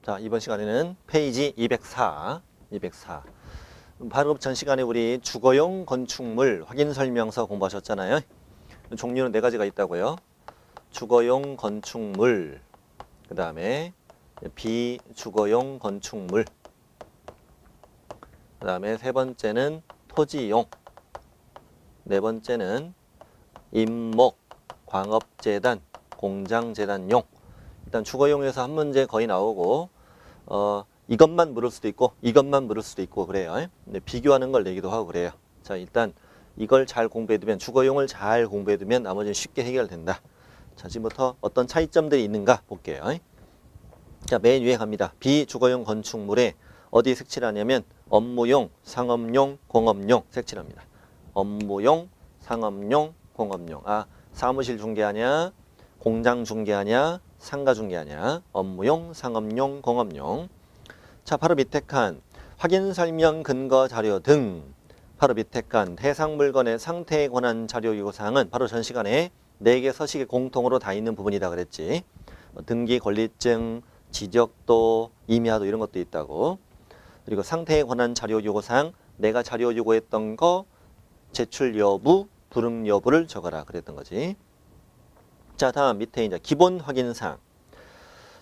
자, 이번 시간에는 페이지 204. 바로 전 시간에 우리 주거용 건축물 확인 설명서 공부하셨잖아요. 종류는 4가지가 있다고요. 주거용 건축물, 그 다음에 비주거용 건축물, 그 다음에 3번째는 토지용, 4번째는 임목, 광업재단, 공장재단용. 일단 주거용에서 한 문제 거의 나오고 이것만 물을 수도 있고 이것만 물을 수도 있고 그래요. 근데 비교하는 걸 내기도 하고 그래요. 자, 일단 이걸 잘 공부해두면, 주거용을 잘 공부해두면 나머지는 쉽게 해결된다. 자, 지금부터 어떤 차이점들이 있는가 볼게요. 자, 맨 위에 갑니다. 비주거용 건축물에 어디 색칠하냐면 업무용, 상업용, 공업용 색칠합니다. 업무용, 상업용, 공업용. 사무실 중개하냐, 공장 중개하냐, 상가 중개하냐. 업무용, 상업용, 공업용. 자, 바로 밑에 칸 확인 설명 근거 자료 등. 바로 밑에 칸 해당 물건의 상태에 관한 자료 요구사항은 바로 전 시간에 4개 서식에 공통으로 다 있는 부분이다 그랬지. 등기 권리증, 지적도, 임야도 이런 것도 있다고. 그리고 상태에 관한 자료 요구사항, 내가 자료 요구했던 거 제출 여부, 불응 여부를 적어라 그랬던 거지. 자, 다음 밑에 이제 기본 확인사항.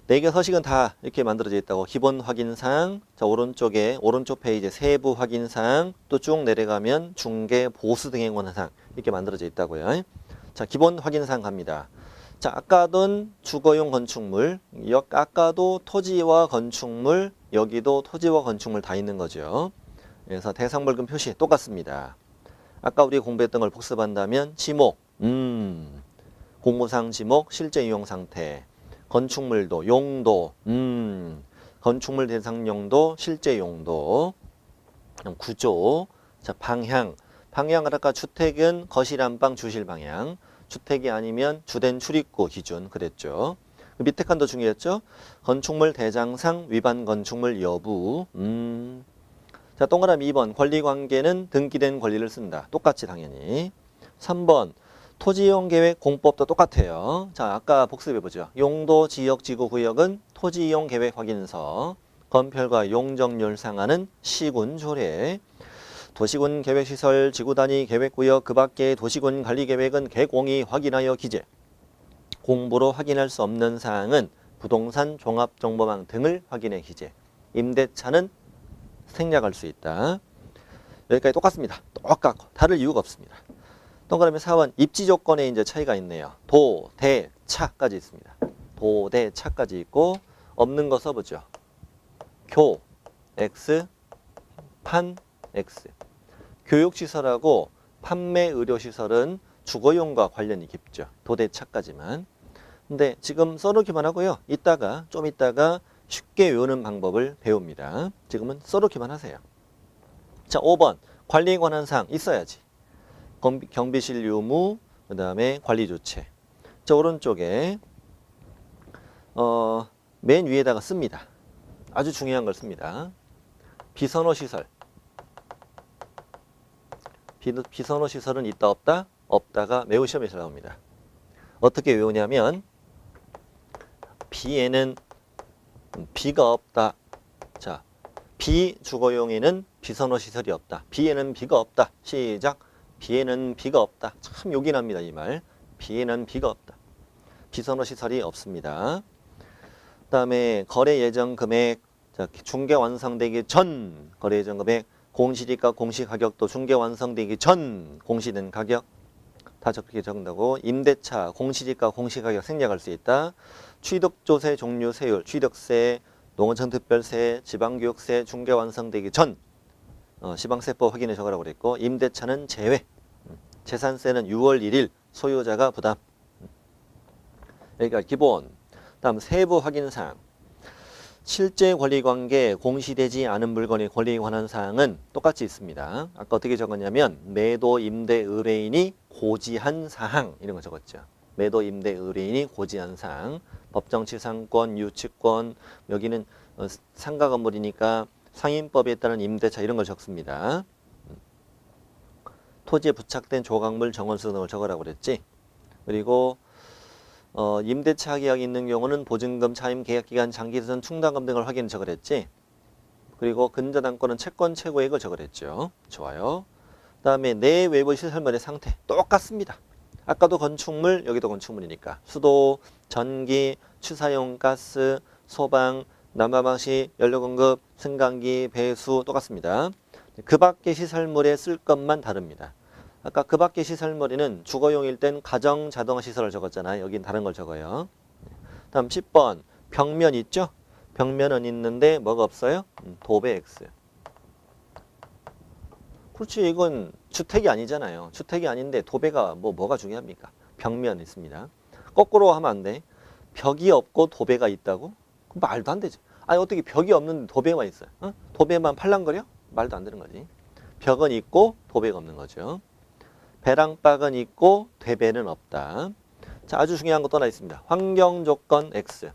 4개 서식은 다 이렇게 만들어져 있다고. 기본 확인사항, 자, 오른쪽에, 오른쪽 페이지 세부 확인사항, 또 쭉 내려가면 중개, 보수 등에 관한 사항 이렇게 만들어져 있다고요. 자, 기본 확인사항 갑니다. 자, 아까도 주거용 건축물, 아까도 토지와 건축물, 여기도 토지와 건축물 다 있는 거죠. 그래서 대상물금 표시 똑같습니다. 아까 우리 공부했던 걸 복습한다면 지목, 공무상 지목, 실제 이용 상태, 건축물도, 용도, 건축물 대상 용도, 실제 용도, 구조, 자, 방향, 방향을 아까 주택은 거실 안방 주실 방향, 주택이 아니면 주된 출입구 기준 그랬죠. 밑에 칸도 중요했죠. 건축물 대장상 위반 건축물 여부. 자, 동그라미 2번 권리관계는 등기된 권리를 쓴다. 똑같이 당연히. 3번 토지이용 계획 공법도 똑같아요. 자, 아까 복습해보죠. 용도, 지역, 지구, 구역은 토지이용 계획 확인서, 건폐율과 용적률 상한은 시군 조례, 도시군 계획시설, 지구단위 계획구역, 그 밖의 도시군 관리계획은 개공이 확인하여 기재, 공부로 확인할 수 없는 사항은 부동산 종합정보망 등을 확인해 기재, 임대차는 생략할 수 있다. 여기까지 똑같습니다. 똑같고 다를 이유가 없습니다. 동그라미 4번 입지 조건에 이제 차이가 있네요. 도, 대, 차까지 있습니다. 도, 대, 차까지 있고 없는 거 써보죠. 교, X, 판, X. 교육시설하고 판매의료시설은 주거용과 관련이 깊죠. 도, 대, 차까지만. 근데 지금 써놓기만 하고요. 좀 이따가 쉽게 외우는 방법을 배웁니다. 지금은 써놓기만 하세요. 자, 5번 관리에 관한 사항 있어야지. 경비실 유무, 그 다음에 관리조치. 자, 오른쪽에 맨 위에다가 씁니다. 아주 중요한 걸 씁니다. 비선호시설. 비선호시설은 있다 없다? 없다가 매우 시험에서 나옵니다. 어떻게 외우냐면 B에는 B가 없다. 자, 비주거용에는 비선호시설이 없다. B에는 B가 없다. 시작. B에는 B가 없다. 참 요긴합니다, 이 말. B에는 B가 없다. 비선호시설이 없습니다. 그 다음에 거래 예정 금액, 자, 중개 완성되기 전 거래 예정 금액, 공시지가 공시가격도 중개 완성되기 전 공시된 가격 다 그렇게 적는다고. 임대차 공시지가 공시가격 생략할 수 있다. 취득조세 종류 세율, 취득세, 농어촌특별세, 지방교육세 중개 완성되기 전 지방세법 확인해 적으라고 그랬고, 임대차는 제외, 재산세는 6월 1일 소유자가 부담. 여기가 기본. 다음 세부 확인사항. 실제 권리관계 공시되지 않은 물건의 권리에 관한 사항은 똑같이 있습니다. 아까 어떻게 적었냐면 매도 임대 의뢰인이 고지한 사항 이런 거 적었죠. 매도 임대 의뢰인이 고지한 사항, 법정치상권, 유치권, 여기는 상가 건물이니까 상인법에 따른 임대차 이런 걸 적습니다. 토지에 부착된 조각물 정원수 등을 적으라고 그랬지. 그리고 임대차 계약이 있는 경우는 보증금, 차임, 계약기간, 장기선, 충당금 등을 확인해 적으랬지. 그리고 근저당권은 채권 최고액을 적으랬죠. 좋아요. 그 다음에 내 외부 시설물의 상태 똑같습니다. 아까도 건축물, 여기도 건축물이니까 수도, 전기, 취사용 가스, 소방, 난방방식, 연료공급, 승강기, 배수 똑같습니다. 그 밖의 시설물에 쓸 것만 다릅니다. 아까 그 밖의 시설물에는 주거용일 땐 가정 자동화 시설을 적었잖아요. 여긴 다른 걸 적어요. 다음 10번 벽면 있죠? 벽면은 있는데 뭐가 없어요? 도배 X. 그렇지, 이건 주택이 아니잖아요. 주택이 아닌데 도배가 뭐가 중요합니까? 벽면 있습니다. 거꾸로 하면 안 돼. 벽이 없고 도배가 있다고? 말도 안 되지. 아니 어떻게 벽이 없는데 도배만 있어요? 도배만 팔랑거려? 말도 안 되는 거지. 벽은 있고 도배가 없는 거죠. 배랑박은 있고 되배는 없다. 자, 아주 중요한 거 또 하나 있습니다. 환경조건 X.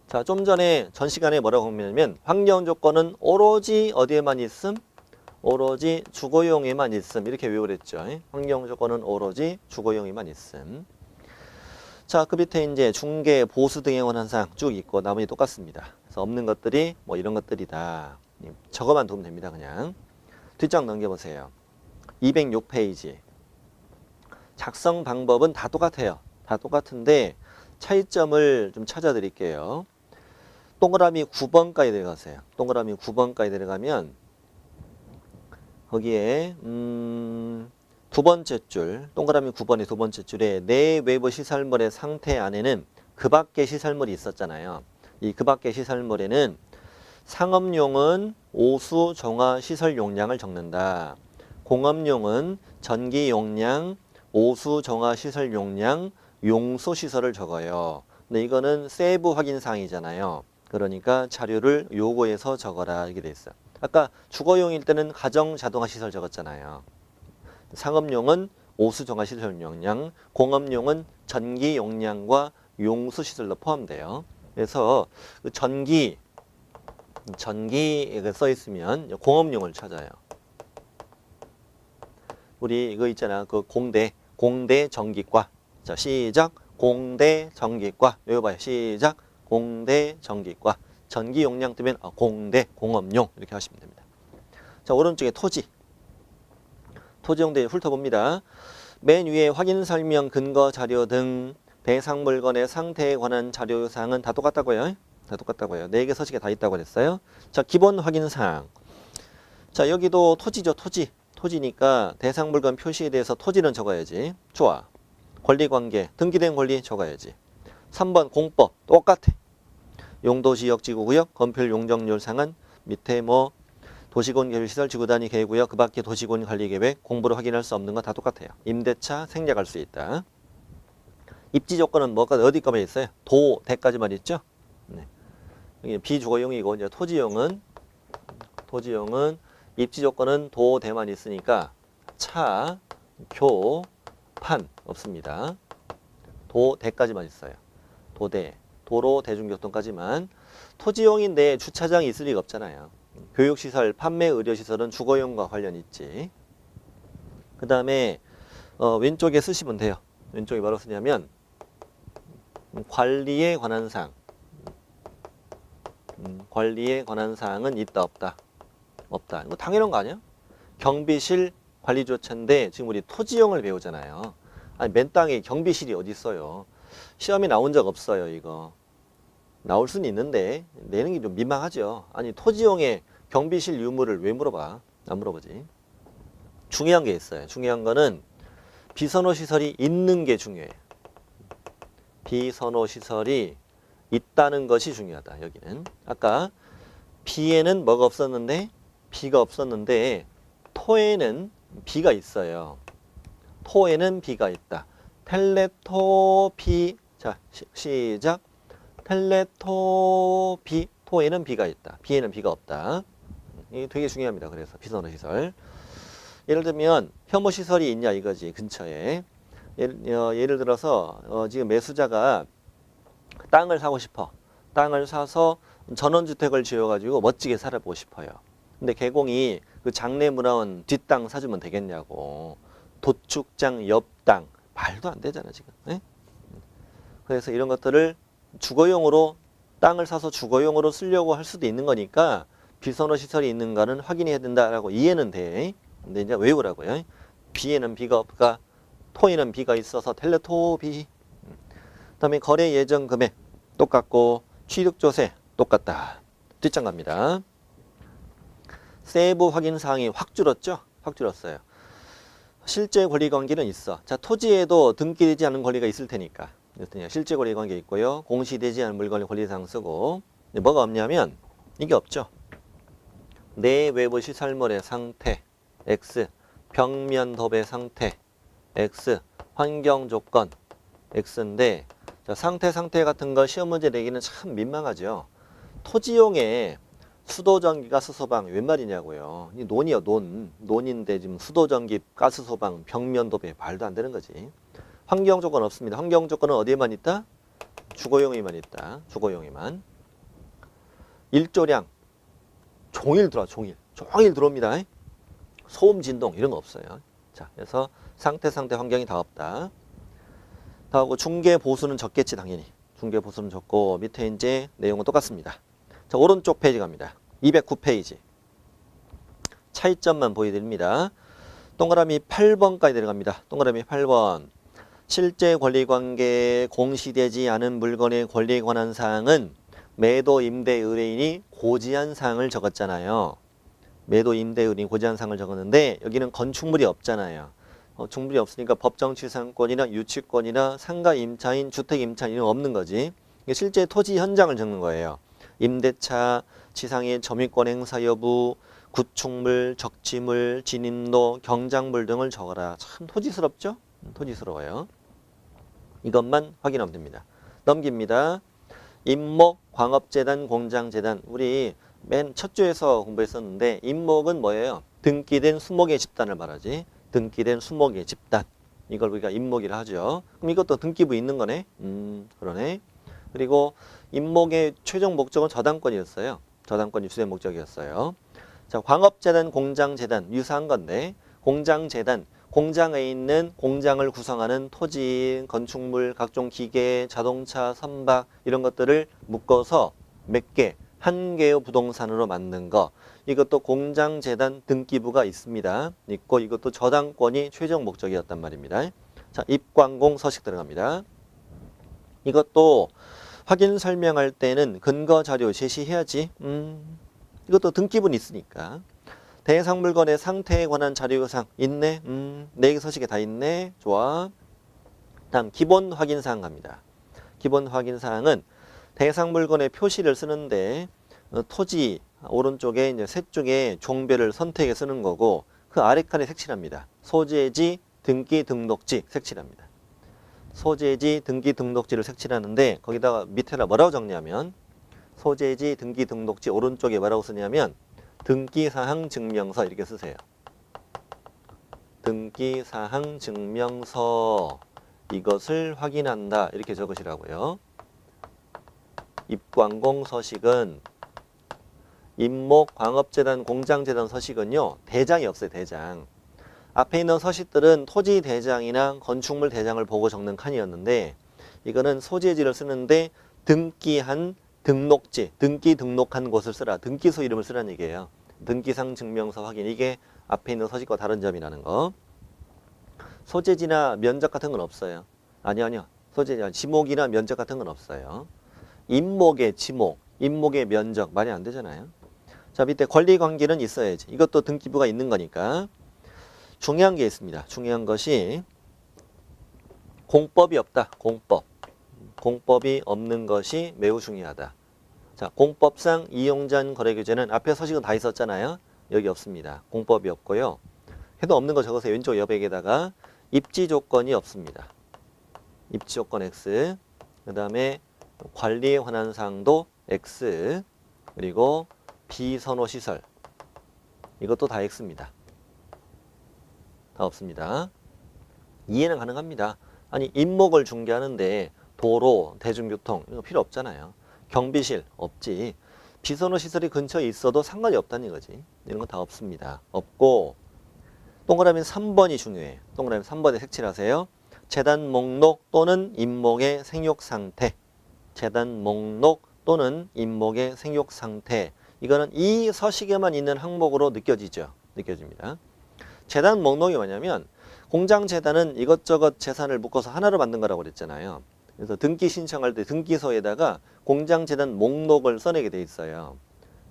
자, 좀 전에 전 시간에 뭐라고 하냐면 환경조건은 오로지 어디에만 있음? 오로지 주거용에만 있음. 이렇게 외우랬죠. 환경조건은 오로지 주거용에만 있음. 자, 그 밑에 이제 중개, 보수 등에 관한 사항 쭉 있고 나머지 똑같습니다. 그래서 없는 것들이 뭐 이런 것들이다. 저거만 두면 됩니다. 그냥. 뒷장 넘겨보세요. 206페이지. 작성 방법은 다 똑같아요. 다 똑같은데 차이점을 좀 찾아드릴게요. 동그라미 9번까지 들어가세요. 동그라미 9번까지 들어가면 거기에 두 번째 줄, 동그라미 9번의 두 번째 줄에 내 외부 시설물의 상태 안에는 그 밖의 시설물이 있었잖아요. 이 그 밖의 시설물에는 상업용은 오수 정화 시설 용량을 적는다. 공업용은 전기 용량, 오수 정화 시설 용량, 용소 시설을 적어요. 근데 이거는 세부 확인 사항이잖아요. 그러니까 자료를 요거에서 적어라 이렇게 돼 있어요. 아까 주거용일 때는 가정 자동화 시설 적었잖아요. 상업용은 오수 정화 시설 용량, 공업용은 전기 용량과 용수 시설로 포함돼요. 그래서 그 전기가 써 있으면 공업용을 찾아요. 우리 이거 있잖아. 그 공대 전기과. 자, 시작. 공대 전기과. 외워봐요. 시작. 공대 전기과. 전기 용량 뜨면 공대 공업용 이렇게 하시면 됩니다. 자, 오른쪽에 토지. 토지 용대 훑어봅니다. 맨 위에 확인 설명, 근거 자료 등 대상 물건의 상태에 관한 자료 사항은 다 똑같다고요. 다 똑같다고요. 4개 서식에 다 있다고 그랬어요. 자, 기본 확인 사항. 자, 여기도 토지죠. 토지니까 대상 물건 표시에 대해서 토지는 적어야지. 좋아. 권리관계, 등기된 권리 적어야지. 3번 공법 똑같아. 용도지역지구구역, 건폐율 용적률 상한, 밑에 뭐 도시군 계획시설, 지구단위 계획구역, 그 밖에 도시군 관리계획, 공부로 확인할 수 없는 건 다 똑같아요. 임대차 생략할 수 있다. 입지 조건은 뭐가 어디 거만 있어요? 도, 대까지만 있죠? 네. 여기 비주거용이고 이제 토지용은 입지 조건은 도, 대만 있으니까 차, 교, 판 없습니다. 도, 대까지만 있어요. 도대, 도로, 대중교통까지만. 토지용인데 주차장이 있을 리가 없잖아요. 교육시설, 판매, 의료시설은 주거용과 관련 있지. 그 다음에 왼쪽에 쓰시면 돼요. 왼쪽에 뭐라고 쓰냐면 관리에 관한 사항. 관리에 관한 사항은 있다 없다? 없다. 이거 당연한 거 아니야? 경비실 관리조차인데 지금 우리 토지용을 배우잖아요. 아니 맨 땅에 경비실이 어디 있어요? 시험에 나온 적 없어요. 이거. 나올 수는 있는데 내는 게 좀 민망하죠. 아니 토지용의 경비실 유무를 왜 물어봐? 안 물어보지. 중요한 게 있어요. 중요한 거는 비선호 시설이 있는 게 중요해요. 비선호 시설이 있다는 것이 중요하다. 여기는 아까 비에는 뭐가 없었는데 비가 없었는데 토에는 비가 있어요. 토에는 비가 있다. 텔레토비. 자, 시작. 텔레토비. 토에는 비가 있다. 비에는 비가 없다. 이게 되게 중요합니다. 그래서 비선호 시설. 예를 들면 혐오 시설이 있냐 이거지. 근처에. 예를 들어서 지금 매수자가 땅을 사고 싶어. 땅을 사서 전원주택을 지어가지고 멋지게 살아보고 싶어요. 근데 개공이 그 장래문화원 뒷땅 사주면 되겠냐고. 도축장 옆 땅, 말도 안 되잖아 지금. 예? 그래서 이런 것들을 주거용으로 땅을 사서 주거용으로 쓰려고 할 수도 있는 거니까 비선호 시설이 있는가는 확인해야 된다라고 이해는 돼. 근데 이제 외우라고요. 비에는 비가 없가, 토에는 비가 있어서 텔레토비. 그다음에 거래 예정 금액 똑같고 취득조세 똑같다. 뒷장 갑니다. 세부 확인 사항이 확 줄었죠? 확 줄었어요. 실제 권리 관계는 있어. 자, 토지에도 등기되지 않은 권리가 있을 테니까. 실제 권리 관계 있고요. 공시되지 않은 물건의 권리사항 쓰고. 뭐가 없냐면 이게 없죠. 내 외부 시설물의 상태 X, 벽면 덮의 상태 X, 환경 조건 X인데 자, 상태 같은 거 시험 문제 내기는 참 민망하죠. 토지용에 수도전기 가스소방 웬 말이냐고요. 이 논이요, 논인데 지금 수도전기 가스소방 벽면 덮에 말도 안 되는 거지. 환경 조건 없습니다. 환경 조건은 어디에만 있다? 주거용에만 있다. 주거용에만. 일조량 종일 들어와. 종일 들어옵니다. 소음 진동 이런 거 없어요. 자, 그래서 상태 환경이 다 없다. 다하고 중개 보수는 적겠지 당연히. 중개 보수는 적고 밑에 이제 내용은 똑같습니다. 자, 오른쪽 페이지 갑니다. 209페이지. 차이점만 보여드립니다. 동그라미 8번까지 내려갑니다. 동그라미 8번. 실제 권리관계에 공시되지 않은 물건의 권리에 관한 사항은 매도 임대 의뢰인이 고지한 사항을 적었잖아요. 매도 임대 의뢰인이 고지한 사항을 적었는데 여기는 건축물이 없잖아요. 건축물이 없으니까 법정취산권이나 유치권이나 상가 임차인, 주택 임차인 이런 거 없는 거지. 실제 토지 현장을 적는 거예요. 임대차, 지상의 점유권 행사 여부, 구축물, 적치물, 진입로, 경작물 등을 적어라. 참 토지스럽죠? 토지스러워요. 이것만 확인하면 됩니다. 넘깁니다. 임목, 광업재단, 공장재단. 우리 맨 첫 주에서 공부했었는데 임목은 뭐예요? 등기된 수목의 집단을 말하지. 등기된 수목의 집단. 이걸 우리가 임목이라 하죠. 그럼 이것도 등기부 있는 거네? 그러네. 그리고 임목의 최종 목적은 저당권이었어요. 저당권이 주된 목적이었어요. 자, 광업재단, 공장재단 유사한 건데 공장재단. 공장에 있는 공장을 구성하는 토지, 건축물, 각종 기계, 자동차, 선박 이런 것들을 묶어서 몇 개, 한 개의 부동산으로 만든 거. 이것도 공장재단 등기부가 있습니다. 있고 이것도 저당권이 최종 목적이었단 말입니다. 자, 입관공 서식 들어갑니다. 이것도 확인 설명할 때는 근거 자료 제시해야지. 이것도 등기부는 있으니까. 대상 물건의 상태에 관한 자료 요상 있네. 4개 서식에 다 있네. 좋아. 다음 기본 확인 사항 갑니다. 기본 확인 사항은 대상 물건의 표시를 쓰는데 토지 오른쪽에 이제 세 쪽에 종별을 선택해 쓰는 거고 그 아래 칸에 색칠합니다. 소재지, 등기, 등록지 색칠합니다. 소재지, 등기, 등록지를 색칠하는데 거기다가 밑에다 뭐라고 적냐면 소재지, 등기, 등록지 오른쪽에 뭐라고 쓰냐면 등기사항 증명서 이렇게 쓰세요. 등기사항 증명서 이것을 확인한다 이렇게 적으시라고요. 입관공 서식은 임목, 광업재단, 공장재단 서식은요. 대장이 없어요. 대장. 앞에 있는 서식들은 토지 대장이나 건축물 대장을 보고 적는 칸이었는데 이거는 소재지를 쓰는데 등기한 등록지, 등기 등록한 곳을 쓰라. 등기소 이름을 쓰라는 얘기예요. 등기상 증명서 확인. 이게 앞에 있는 서식과 다른 점이라는 거. 소재지나 면적 같은 건 없어요. 아니요. 소재지, 지목이나 면적 같은 건 없어요. 임목의 지목, 임목의 면적 말이 안 되잖아요. 자, 밑에 권리관계는 있어야지. 이것도 등기부가 있는 거니까. 중요한 게 있습니다. 중요한 것이 공법이 없다. 공법. 공법이 없는 것이 매우 중요하다. 자, 공법상 이용자인 거래규제는 앞에 서식은 다 있었잖아요. 여기 없습니다. 공법이 없고요. 해도 없는 거 적어서 왼쪽 여백에다가 입지 조건이 없습니다. 입지 조건 X. 그 다음에 관리에 관한 사항도 X. 그리고 비선호 시설. 이것도 다 X입니다. 다 없습니다. 이해는 가능합니다. 아니 임목을 중개하는데 도로, 대중교통 이거 필요 없잖아요. 경비실 없지. 비선호 시설이 근처에 있어도 상관이 없다는 거지. 이런 거 다 없습니다. 없고 동그라미 3번이 중요해요. 동그라미 3번에 색칠하세요. 재단 목록 또는 임목의 생육 상태. 재단 목록 또는 임목의 생육 상태. 이거는 이 서식에만 있는 항목으로 느껴지죠. 느껴집니다. 재단 목록이 뭐냐면 공장재단은 이것저것 재산을 묶어서 하나로 만든 거라고 그랬잖아요. 그래서 등기 신청할 때 등기소에다가 공장재단 목록을 써내게 돼 있어요.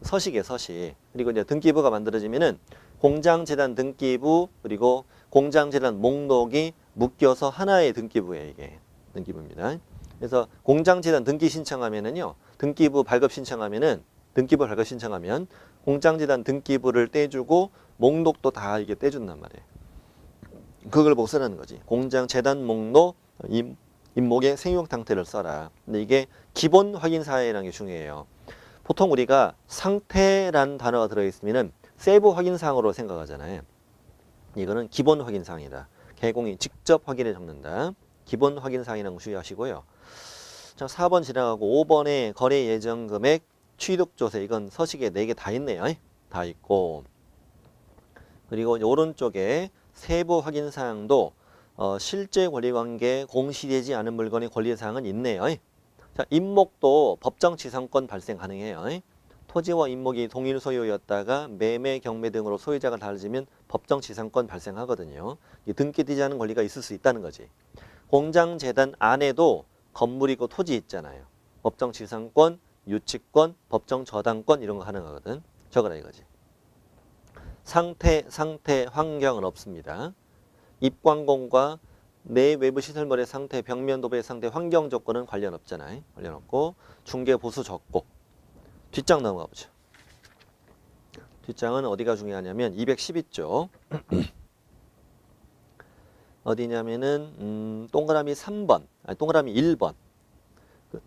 서식에 서식. 그리고 이제 등기부가 만들어지면은 공장재단 등기부 그리고 공장재단 목록이 묶여서 하나의 등기부예요. 이게 등기부입니다. 그래서 공장재단 등기 신청하면은요. 등기부 발급 신청하면은 등기부 발급 신청하면 공장재단 등기부를 떼주고 목록도 다 이게 떼준단 말이에요. 그걸 보고 쓰라는 거지. 공장재단 목록 임목의 생육 상태를 써라. 근데 이게 기본 확인 사항이라는 게 중요해요. 보통 우리가 상태란 단어가 들어있으면 세부 확인 사항으로 생각하잖아요. 이거는 기본 확인 사항이다. 개공이 직접 확인해 적는다. 기본 확인 사항이라는 거 주의하시고요. 자, 4번 지나가고 5번에 거래 예정 금액 취득 조세. 이건 서식에 4개 다 있네요. 다 있고. 그리고 오른쪽에 세부 확인 사항도 실제 권리관계 공시되지 않은 물건의 권리사항은 있네요. 자, 임목도 법정지상권 발생 가능해요. 토지와 임목이 동일 소유였다가 매매, 경매 등으로 소유자가 달라지면 법정지상권 발생하거든요. 등기되지 않은 권리가 있을 수 있다는 거지. 공장재단 안에도 건물이 있고 토지 있잖아요. 법정지상권, 유치권, 법정저당권 이런 거 가능하거든. 적어라 이거지. 상태, 환경은 없습니다. 입광공과 내 외부 시설물의 상태, 벽면 도배의 상태, 환경 조건은 관련 없잖아요. 관련 없고 중개 보수 적고. 뒷장 넘어가 보죠. 뒷장은 어디가 중요하냐면 212쪽. 어디냐면은 동그라미 3번, 아니 동그라미 1번.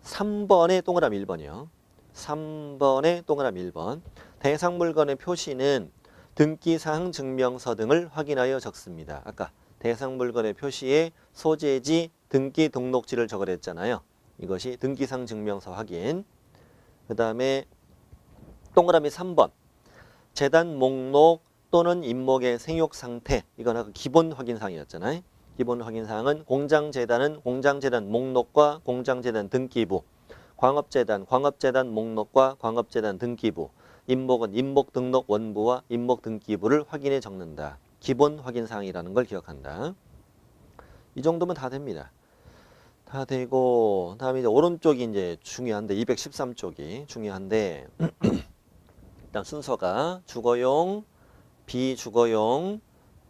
3번에 동그라미 1번이요. 3번에 동그라미 1번. 대상 물건의 표시는 등기사항 증명서 등을 확인하여 적습니다. 아까 대상 물건의 표시에 소재지, 등기 등록지를 적으랬잖아요. 이것이 등기사항 증명서 확인. 그 다음에 동그라미 3번. 재단 목록 또는 임목의 생육 상태. 이건 아까 기본 확인사항이었잖아요. 기본 확인사항은 공장재단은 공장재단 목록과 공장재단 등기부, 광업재단 목록과 광업재단 등기부, 임목은 임목 등록 원부와 임목 등기부를 확인해 적는다. 기본 확인사항이라는 걸 기억한다. 이 정도면 다 됩니다. 다 되고 다음에 이제 오른쪽이 이제 중요한데 213쪽이 중요한데 일단 순서가 주거용, 비주거용,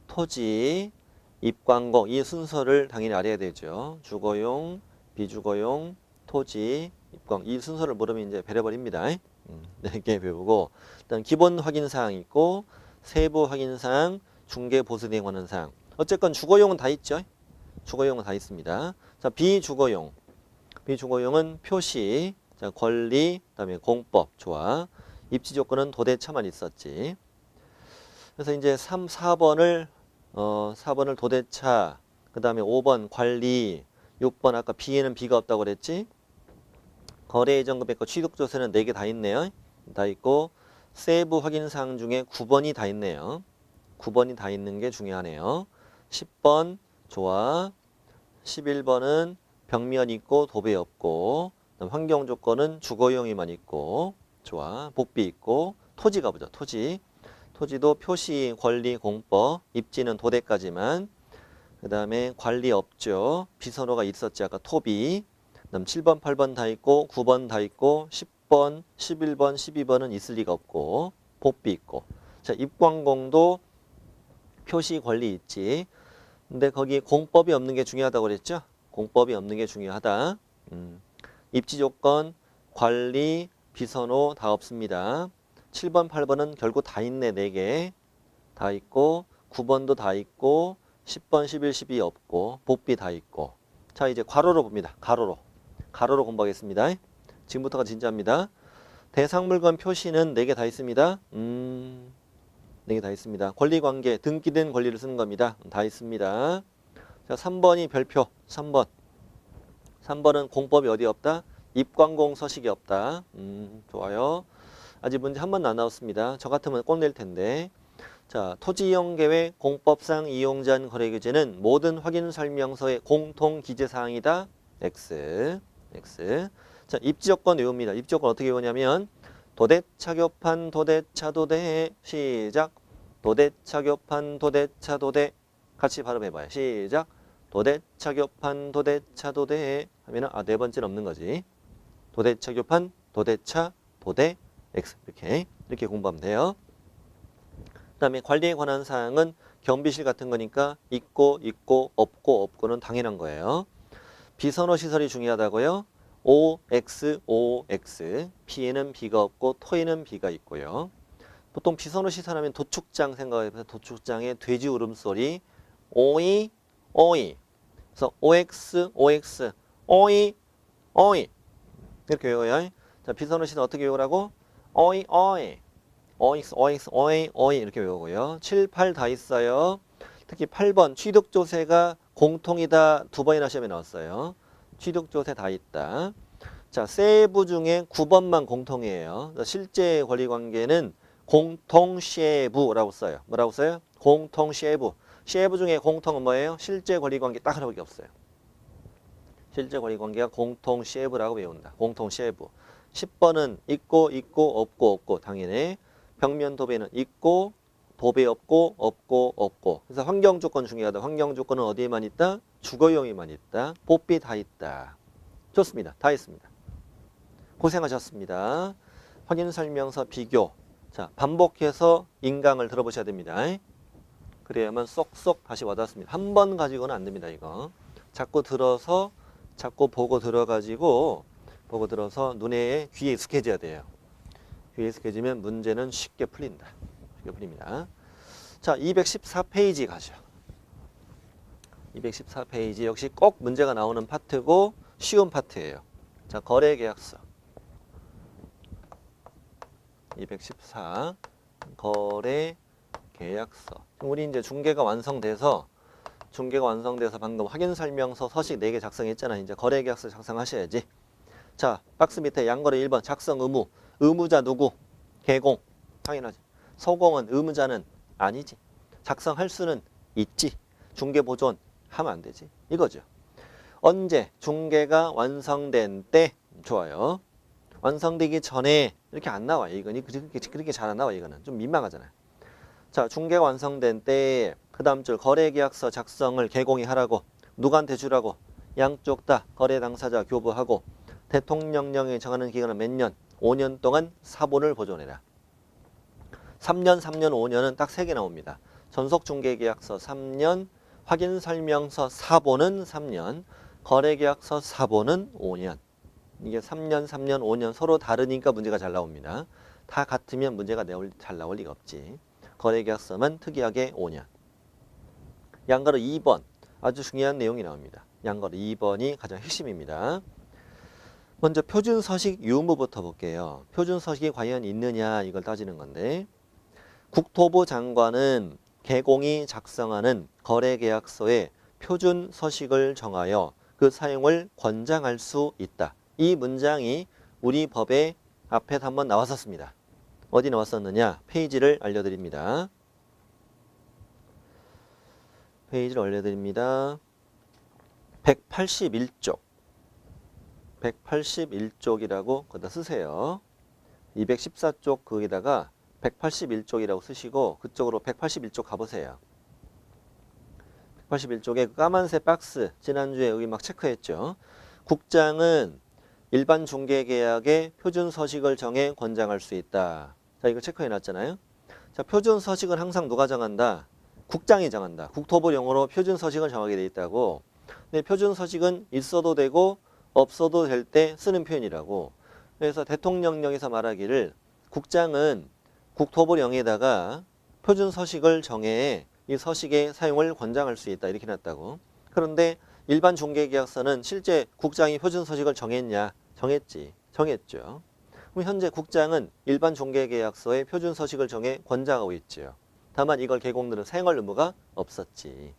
토지, 입광공 이 순서를 당연히 알아야 되죠. 주거용, 비주거용, 토지, 입광 이 순서를 모르면 이제 배려버립니다. 이렇게 배우고 일단 기본 확인사항 있고 세부 확인사항, 중개 보수 대행하는 사항. 어쨌건 주거용은 다 있죠. 주거용은 다 있습니다. 자, 비주거용. 비주거용은 표시, 자, 권리, 그다음에 공법, 좋아. 입지 조건은 도대차만 있었지. 그래서 이제 3, 4번을 4번을 도대차, 그다음에 5번 관리, 6번 아까 B에는 B가 없다고 그랬지. 거래 예정 금액과 취득 조세는 4개 다 있네요. 다 있고 세부 확인 사항 중에 9번이 다 있네요. 9번이 다 있는 게 중요하네요. 10번 좋아. 11번은 벽면 있고 도배 없고 환경 조건은 주거용이만 있고 좋아. 복비 있고 토지 가보자. 토지도 표시, 권리, 공법, 입지는 도대까지만. 그 다음에 관리 없죠. 비선호가 있었지 아까 토비. 그다음 7번, 8번 다 있고 9번 다 있고 10번, 11번, 12번은 있을 리가 없고 복비 있고. 자, 입광공도 표시 권리 있지. 근데 거기 공법이 없는 게 중요하다고 그랬죠? 공법이 없는 게 중요하다. 입지 조건, 관리, 비선호 다 없습니다. 7번, 8번은 결국 다 있네. 4개. 다 있고 9번도 다 있고 10번, 11, 12 없고 복비 다 있고. 자, 이제 괄호로 봅니다. 가로로 공부하겠습니다. 지금부터가 진짜입니다. 대상 물건 표시는 4개 다 있습니다. 4개 다 있습니다. 권리관계, 등기된 권리를 쓰는 겁니다. 다 있습니다. 자, 3번이 별표. 3번은 공법이 어디 없다? 입광공 서식이 없다. 좋아요. 아직 문제 한 번도 안 나왔습니다. 저 같으면 꼭 낼 텐데. 자, 토지이용계획 공법상 이용제한 거래규제는 모든 확인설명서의 공통기재사항이다. X. X. 자, 입지조건 외웁니다. 입지조건 어떻게 외우냐면 도대차 교판 도대차 도대 시작. 도대차 교판 도대차 도대 같이 발음해봐요. 시작. 도대차 교판 도대차 도대 하면은 네 번째는 없는 거지. 도대차 교판 도대차 도대 X 이렇게 공부하면 돼요. 그다음에 관리에 관한 사항은 경비실 같은 거니까 있고 없고 없고는 당연한 거예요. 비선호 시설이 중요하다고요. OX, OX. P에는 B가 없고 토에는 B가 있고요. 보통 비선호 시설하면 도축장 생각해보세요. 도축장의 돼지 울음소리 오이, 오이. 그래서 OX, OX, 오이, 오이. 이렇게 외워요. 자, 비선호 시설 어떻게 외우라고? 오이, 오이. OX, OX, OI, OI 이렇게 외우고요. 7, 8 다 있어요. 특히 8번 취득조세가 공통이다. 2번이나 시험에 나왔어요. 취득조세 다 있다. 자, 세부 중에 9번만 공통이에요. 실제 권리관계는 공통시에부라고 써요. 뭐라고 써요? 공통시에부. 시에부 중에 공통은 뭐예요? 실제 권리관계 딱 하나밖에 없어요. 실제 권리관계가 공통시에부라고 외운다. 공통시에부. 10번은 있고 없고 당연히. 벽면 도배는 있고 도배 없고 그래서 환경 조건 중요하다. 환경 조건은 어디에만 있다? 주거용에만 있다. 보비 다 있다. 좋습니다. 다 있습니다. 고생하셨습니다. 확인 설명서 비교. 자, 반복해서 인강을 들어보셔야 됩니다. 그래야만 쏙쏙 다시 와닿습니다. 한 번 가지고는 안 됩니다. 이거 자꾸 들어서 자꾸 보고 들어서 눈에 귀에 익숙해져야 돼요. 귀에 익숙해지면 문제는 쉽게 풀린다. 쉽게 풀립니다. 자, 214페이지 가죠. 214페이지 역시 꼭 문제가 나오는 파트고 쉬운 파트예요. 자, 거래계약서. 214 거래계약서. 우리 이제 중개가 완성돼서 방금 확인설명서 서식 4개 작성했잖아요. 이제 거래계약서 작성하셔야지. 자, 박스 밑에 양거래 1번 작성 의무. 의무자 누구? 개공. 당연하지. 소공은 의무자는 아니지. 작성할 수는 있지. 중개보존 하면 안 되지. 이거죠. 언제? 중개가 완성된 때. 좋아요. 완성되기 전에 이렇게 안 나와요. 이건 그렇게 잘 안 나와요. 이거는 좀 민망하잖아요. 자, 중개가 완성된 때 그 다음 줄 거래계약서 작성을 개공이 하라고. 누구한테 주라고? 양쪽 다 거래 당사자 교부하고 대통령령이 정하는 기간은 몇 년? 5년 동안 사본을 보존해라. 3년, 5년은 딱 3개 나옵니다. 전속중개계약서 3년, 확인설명서 사본은 3년, 거래계약서 사본은 5년. 이게 3년, 5년 서로 다르니까 문제가 잘 나옵니다. 다 같으면 문제가 잘 나올 리가 없지. 거래계약서만 특이하게 5년. 양거래 2번 아주 중요한 내용이 나옵니다. 양거래 2번이 가장 핵심입니다. 먼저 표준서식 유무부터 볼게요. 표준서식이 과연 있느냐 이걸 따지는 건데 국토부 장관은 개공이 작성하는 거래계약서에 표준서식을 정하여 그 사용을 권장할 수 있다. 이 문장이 우리 법의 앞에 한번 나왔었습니다. 어디 나왔었느냐? 페이지를 알려드립니다. 페이지를 알려드립니다. 181쪽. 181쪽이라고 거기다 쓰세요. 214쪽 거기다가 181쪽이라고 쓰시고 그쪽으로 181쪽 가보세요. 181쪽에 까만색 박스 지난주에 여기 막 체크했죠. 국장은 일반 중개계약의 표준서식을 정해 권장할 수 있다. 자, 이거 체크해놨잖아요. 자, 표준서식은 항상 누가 정한다? 국장이 정한다. 국토부령으로 표준서식을 정하게 돼 있다고. 근데 표준서식은 있어도 되고 없어도 될 때 쓰는 표현이라고. 그래서 대통령령에서 말하기를 국장은 국토부령에다가 표준서식을 정해 이 서식의 사용을 권장할 수 있다. 이렇게 놨다고. 그런데 일반 중개계약서는 실제 국장이 표준서식을 정했냐? 정했지. 정했죠. 그럼 현재 국장은 일반 중개계약서의 표준서식을 정해 권장하고 있죠. 다만 이걸 개공들은 사용할 의무가 없었지.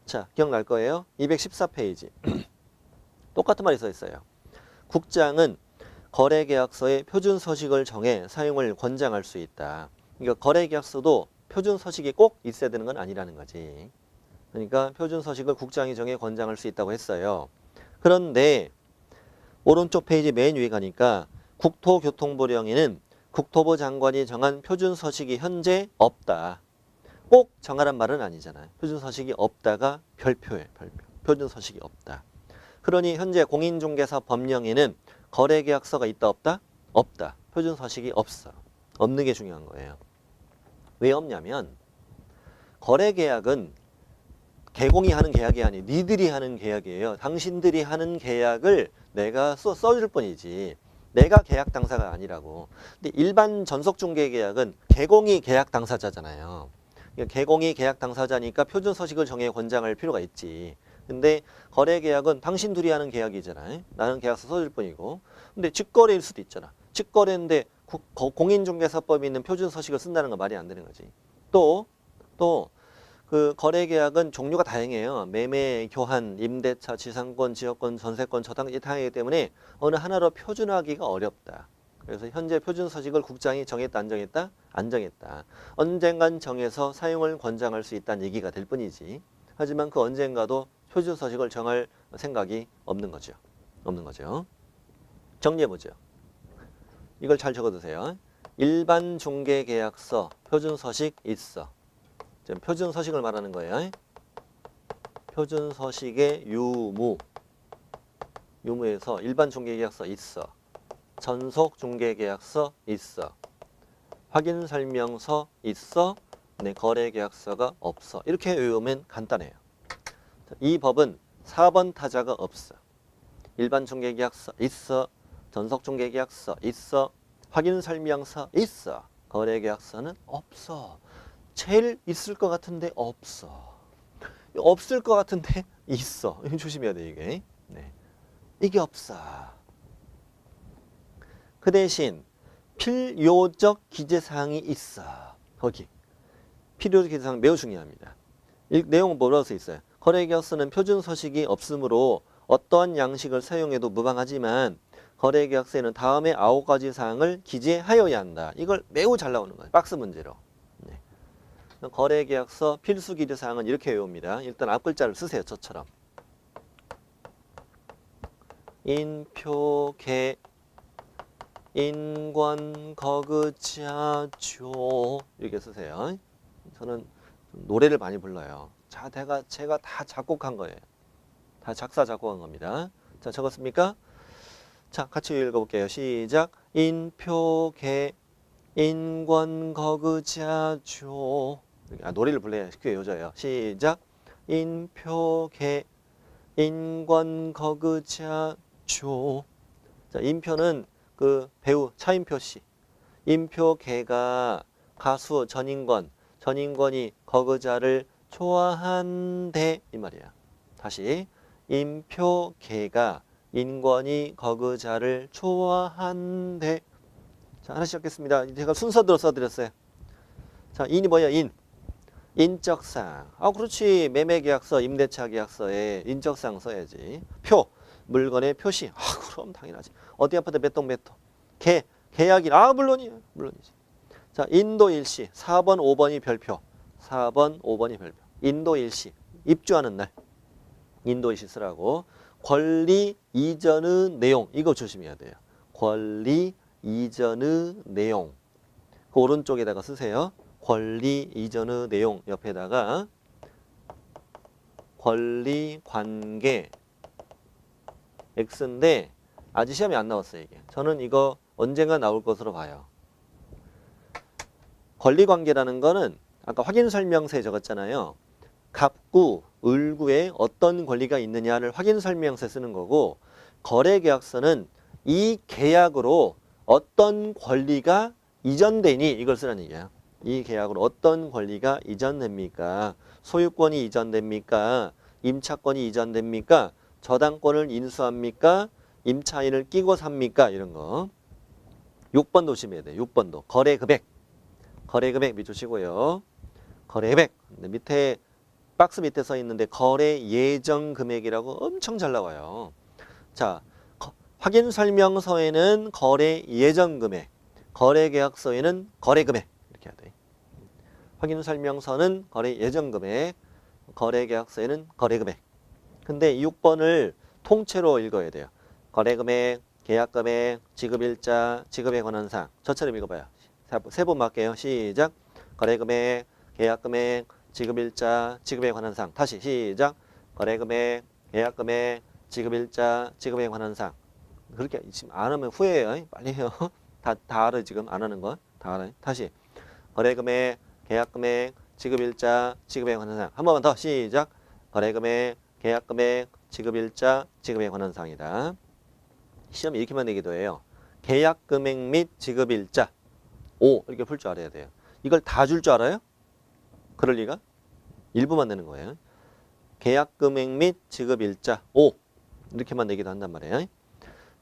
자, 기억날 거예요. 214페이지. 똑같은 말이 써 있어요. 국장은 거래계약서의 표준서식을 정해 사용을 권장할 수 있다. 그러니까 거래계약서도 표준 서식이 꼭 있어야 되는 건 아니라는 거지. 그러니까 표준 서식을 국장이 정해 권장할 수 있다고 했어요. 그런데 오른쪽 페이지 맨 위에 가니까 국토교통부령에는 국토부 장관이 정한 표준 서식이 현재 없다. 꼭 정하란 말은 아니잖아요. 표준 서식이 없다가 별표예요. 별표. 표준 서식이 없다. 그러니 현재 공인중개사 법령에는 거래계약서가 있다 없다? 없다. 표준 서식이 없어. 없는 게 중요한 거예요. 왜 없냐면 거래계약은 개공이 하는 계약이 아니에요. 니들이 하는 계약이에요. 당신들이 하는 계약을 내가 써줄 뿐이지 내가 계약 당사가 아니라고. 근데 일반 전속중개계약은 개공이 계약 당사자잖아요. 개공이 계약 당사자니까 표준 서식을 정해 권장할 필요가 있지. 근데 거래계약은 당신 둘이 하는 계약이잖아요. 나는 계약서 써줄 뿐이고. 근데 직거래일 수도 있잖아. 직거래인데 공인중개사법에 있는 표준 서식을 쓴다는 건 말이 안 되는 거지. 또 그 거래계약은 종류가 다양해요. 매매, 교환, 임대차, 지상권, 지역권, 전세권, 저당이 다양하기 때문에 어느 하나로 표준화하기가 어렵다. 그래서 현재 표준 서식을 국장이 정했다 안 정했다? 안 정했다. 언젠간 정해서 사용을 권장할 수 있다는 얘기가 될 뿐이지. 하지만 그 언젠가도 표준 서식을 정할 생각이 없는 거죠. 없는 거죠. 정리해보죠. 이걸 잘 적어두세요. 일반 중개계약서 표준 서식 있어. 지금 표준 서식을 말하는 거예요. 표준 서식의 유무에서 일반 중개계약서 있어. 전속 중개계약서 있어. 확인 설명서 있어. 네, 거래계약서가 없어. 이렇게 외우면 간단해요. 이 법은 4번 타자가 없어. 일반 중개계약서 있어. 전속 중개계약서 있어. 확인 설명서 있어. 거래계약서는 없어. 제일 있을 것 같은데 없어. 없을 것 같은데 있어. 조심해야 돼 이게. 네. 이게 없어. 그 대신 필요적 기재사항이 있어. 거기. 필요적 기재사항 매우 중요합니다. 이 내용은 뭐라고 써 있어요? 거래계약서는 표준 서식이 없으므로 어떠한 양식을 사용해도 무방하지만 거래계약서에는 다음에 9가지 사항을 기재하여야 한다. 이걸 매우 잘 나오는 거예요. 박스 문제로. 네. 거래계약서 필수 기재사항은 이렇게 외웁니다. 일단 앞글자를 쓰세요. 저처럼. 인표계 인권거그자조 이렇게 쓰세요. 저는 노래를 많이 불러요. 제가 다 작곡한 거예요. 다 작사 작곡한 겁니다. 자, 적었습니까? 자, 같이 읽어볼게요. 시작. 인표계 인권거그자조. 노래를 불러야 쉽게 외워져요. 시작. 인표계 인권거그자조. 자, 인표는 그 배우 차인표 씨. 인표계가 가수 전인권이 거그자를 좋아한대 이 말이야. 다시. 인표계가 인권이 거그자를 좋아한대. 자, 하나씩 읽겠습니다. 제가 순서대로 써드렸어요. 자, 인이 뭐야? 인적사항. 아, 그렇지. 매매계약서, 임대차계약서에 인적사항 써야지. 표, 물건의 표시. 아, 그럼 당연하지. 어디 아파트 몇 동 몇 호. 계약일. 아, 물론이지. 자, 인도일시. 4번, 5번이 별표. 4번, 5번이 별표. 인도일시. 입주하는 날. 인도일시 쓰라고. 권리 이전의 내용. 이거 조심해야 돼요. 권리 이전의 내용. 그 오른쪽에다가 쓰세요. 권리 이전의 내용 옆에다가 권리 관계 X인데 아직 시험에 안 나왔어요. 이게. 저는 이거 언젠가 나올 것으로 봐요. 권리 관계라는 거는 아까 확인 설명서에 적었잖아요. 갑구, 을구에 어떤 권리가 있느냐를 확인 설명서에 쓰는 거고 거래계약서는 이 계약으로 어떤 권리가 이전되니 이걸 쓰라는 얘기야. 이 계약으로 어떤 권리가 이전됩니까? 소유권이 이전됩니까? 임차권이 이전됩니까? 저당권을 인수합니까? 임차인을 끼고 삽니까? 이런 거. 6번 조심해야 돼. 6번도. 거래금액. 거래금액 밑주시고요. 거래금액. 밑에 박스 밑에 써 있는데 거래 예정 금액이라고 엄청 잘 나와요. 자, 확인 설명서에는 거래 예정 금액, 거래 계약서에는 거래 금액 이렇게 해야 돼. 확인설명서는 거래 예정금액, 거래계약서에는 거래금액. 근데 이 6번을 통째로 읽어야 돼요. 거래금액, 계약금액, 지급일자, 지급에 관한 사항. 저처럼 읽어봐요. 세 번 맞게요. 시작. 거래금액, 계약금액, 지급일자, 지급에 관한 사항. 다시 시작. 거래금액, 계약금액, 지급일자, 지급에 관한 사항. 그렇게 지금 안 하면 후회해요. 빨리 해요. 다 알아 지금 안 하는 거. 다 알아요. 다시. 거래금액, 계약금액, 지급일자, 지급에 관한 사항. 한 번만 더 시작. 거래금액, 계약금액, 지급일자, 지급에 관한 사항이다. 시험 이렇게만 내기도 해요. 계약금액 및 지급일자. 오 이렇게 풀 줄 알아야 돼요. 이걸 다 줄 줄 알아요? 그럴 리가? 일부만 내는 거예요. 계약금액 및 지급일자. 오 이렇게만 내기도 한단 말이에요.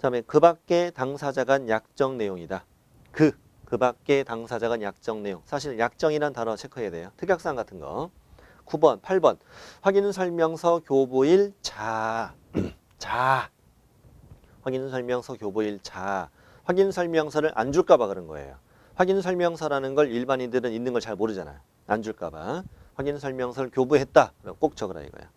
다음에 그 밖에 당사자 간 약정 내용이다. 그 밖에 당사자 간 약정 내용. 사실 약정이란 단어 체크해야 돼요. 특약사항 같은 거. 9번, 8번. 확인설명서 교부일 자. 자. 확인설명서 교부일 자. 확인설명서를 안 줄까 봐 그런 거예요. 확인설명서라는 걸 일반인들은 있는 걸 잘 모르잖아요. 안 줄까 봐. 확인설명서를 교부했다. 꼭 적으라 이거야.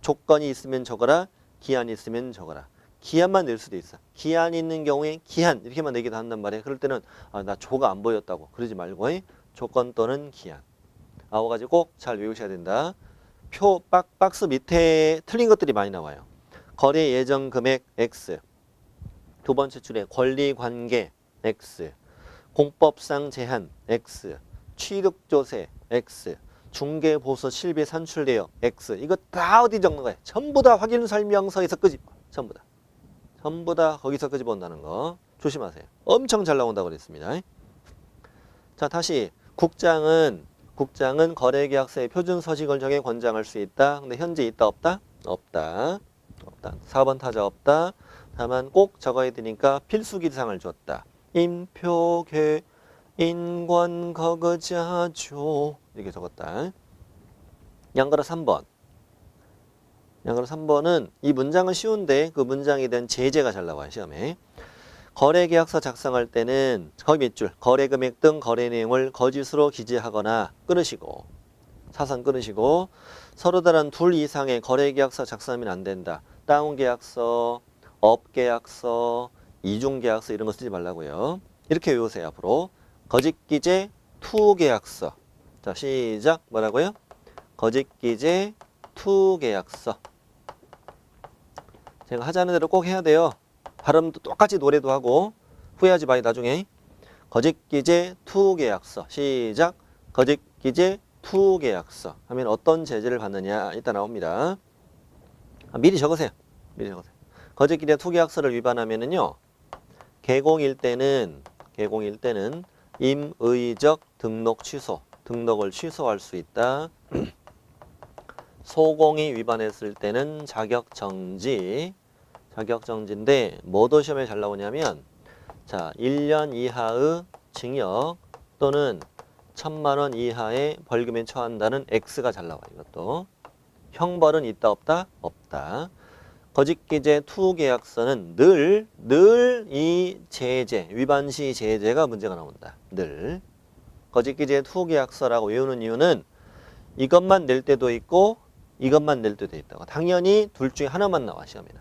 조건이 있으면 적어라. 기한이 있으면 적어라. 기한만 낼 수도 있어. 기한이 있는 경우에 기한 이렇게만 내기도 한단 말이에요. 그럴 때는 나 조가 안 보였다고 그러지 말고 조건 또는 기한. 9가지 꼭 잘 외우셔야 된다. 표 박스 밑에 틀린 것들이 많이 나와요. 거래 예정 금액 X. 두 번째 줄에 권리 관계 X. 공법상 제한 X. 취득조세 X. 중개보수 실비 산출대역 X. 이거 다 어디 적는 거예요? 전부 다 확인설명서에서 끄집. 전부 다. 전부 다 거기서 끄집어온다는 거 조심하세요. 엄청 잘 나온다고 그랬습니다. 자 다시 국장은 거래계약서에 표준 서식을 정해 권장할 수 있다. 근데 현재 있다 없다? 없다. 4번 타자 없다. 다만 꼭 적어야 되니까 필수기사항을 줬다. 인표계 인권거그자조 이렇게 적었다. 양가로 3번. 양가로 3번은 이 문장은 쉬운데 그 문장에 대한 제재가 잘 나와요. 시험에. 거래계약서 작성할 때는 거기 밑줄 거래금액 등 거래 내용을 거짓으로 기재하거나 끊으시고 사선 끊으시고 서로 다른 둘 이상의 거래계약서 작성하면 안 된다. 다운계약서, 업계약서, 이중계약서 이런 거 쓰지 말라고요. 이렇게 외우세요. 앞으로 거짓기재 투계약서. 자 시작. 뭐라고요? 거짓기재 투계약서. 제가 하자는 대로 꼭 해야 돼요. 발음도 똑같이 노래도 하고 후회하지 마요 나중에. 거짓기재 투계약서. 시작. 거짓기재 투계약서 하면 어떤 제재를 받느냐 이따 나옵니다. 미리 적으세요. 미리 적으세요. 거짓기재 투계약서를 위반하면은요. 개공일 때는 임의적 등록 취소, 등록을 취소할 수 있다. 소공이 위반했을 때는 자격정지. 자격정지인데 뭐도 시험에 잘 나오냐면 자 1년 이하의 징역 또는 1,000만 원 이하의 벌금에 처한다는 X가 잘 나와요. 이것도. 형벌은 있다 없다? 없다. 거짓기재 투계약서는 늘 이 제재, 위반 시 제재가 문제가 나온다. 늘. 거짓기재 투계약서라고 외우는 이유는 이것만 낼 때도 있고 이것만 낼 때도 있다고. 당연히 둘 중에 하나만 나와 시험에는.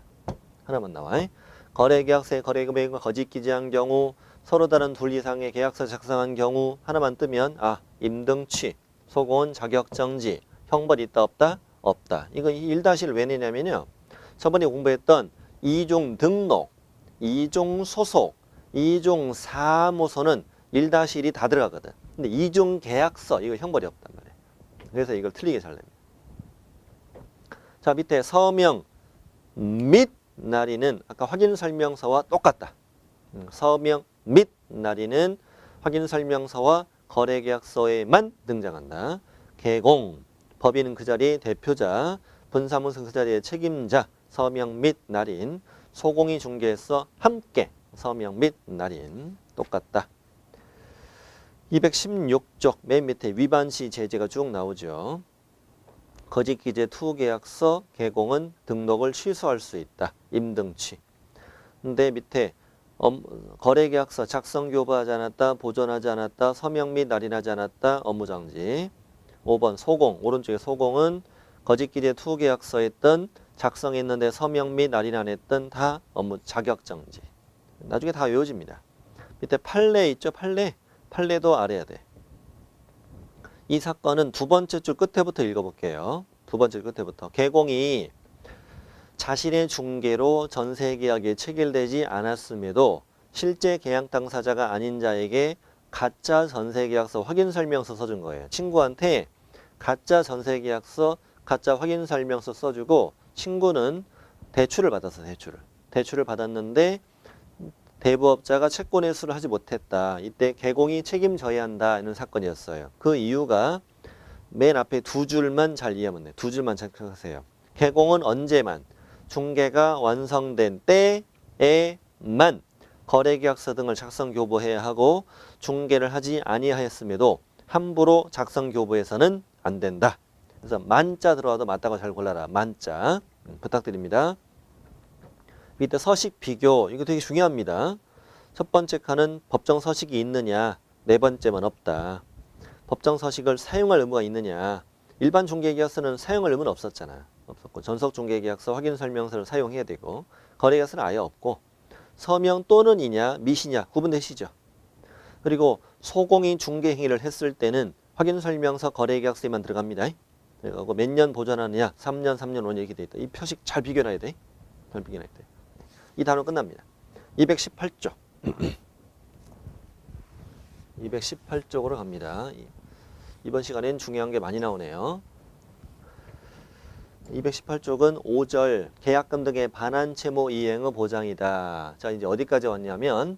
하나만 나와. 거래계약서에 거래금액과 거짓기재한 경우 서로 다른 둘 이상의 계약서 작성한 경우 하나만 뜨면 임등취, 소고은 자격정지, 형벌 있다 없다? 없다. 이거 1-1을 왜 내냐면요. 저번에 공부했던 이중 등록, 이중 소속, 이중 사무소는 1-1이 다 들어가거든. 근데 이중 계약서 이거 형벌이 없단 말이에요. 그래서 이걸 틀리게 잘 냅니다. 자 밑에 서명 및 날인은 아까 확인설명서와 똑같다. 서명 및 날인은 확인설명서와 거래계약서에만 등장한다. 개공, 법인은 그 자리의 대표자, 분사무소 그 자리의 책임자, 서명 및 날인, 소공이 중개에서 함께 서명 및 날인 똑같다. 216쪽 맨 밑에 위반 시 제재가 쭉 나오죠. 거짓기재 투계약서 개공은 등록을 취소할 수 있다. 임등취. 근데 밑에 거래계약서 작성 교부하지 않았다, 보존하지 않았다, 서명 및 날인하지 않았다, 업무정지. 5번 소공, 오른쪽에 소공은 거짓기재 투계약서에 있던 작성했는데 서명 및 날인 안 했던 다 업무 자격정지. 나중에 다 외워집니다. 밑에 판례 있죠, 판례도 알아야 돼. 이 사건은 두 번째 줄 끝에부터 읽어볼게요. 두 번째 줄 끝에부터. 개공이 자신의 중개로 전세계약에 체결되지 않았음에도 실제 계약 당사자가 아닌 자에게 가짜 전세계약서 확인설명서 써준 거예요. 친구한테 가짜 전세계약서, 가짜 확인설명서 써주고 친구는 대출을 받았어. 대출을 받았는데 대부업자가 채권 회수를 하지 못했다. 이때 개공이 책임져야 한다. 이런 사건이었어요. 그 이유가 맨 앞에 두 줄만 잘 이해하면 돼요. 두 줄만 생각하세요. 개공은 언제만 중개가 완성된 때에만 거래계약서 등을 작성 교부해야 하고 중개를 하지 아니하였음에도 함부로 작성 교부해서는 안 된다. 그래서 만자 들어와도 맞다고 잘 골라라. 만자 부탁드립니다. 밑에 서식 비교, 이거 되게 중요합니다. 첫 번째 칸은 법정 서식이 있느냐, 네 번째만 없다. 법정 서식을 사용할 의무가 있느냐. 일반 중개계약서는 사용할 의무는 없었잖아. 없었고 전속 중개계약서 확인 설명서를 사용해야 되고 거래계약서는 아예 없고 서명 또는 이냐 미시냐 구분되시죠. 그리고 소공이 중개행위를 했을 때는 확인 설명서 거래계약서에만 들어갑니다. 그리고 몇 년 보존하느냐 3년 5년 이렇게 돼 있다. 이 표식 잘 비교해놔야 돼. 잘 비교해놔야 돼. 이 단어 끝납니다. 218쪽 218쪽으로 갑니다. 이번 시간엔 중요한 게 많이 나오네요. 218쪽은 5절 계약금 등의 반환 채무 이행의 보장이다. 자, 이제 어디까지 왔냐면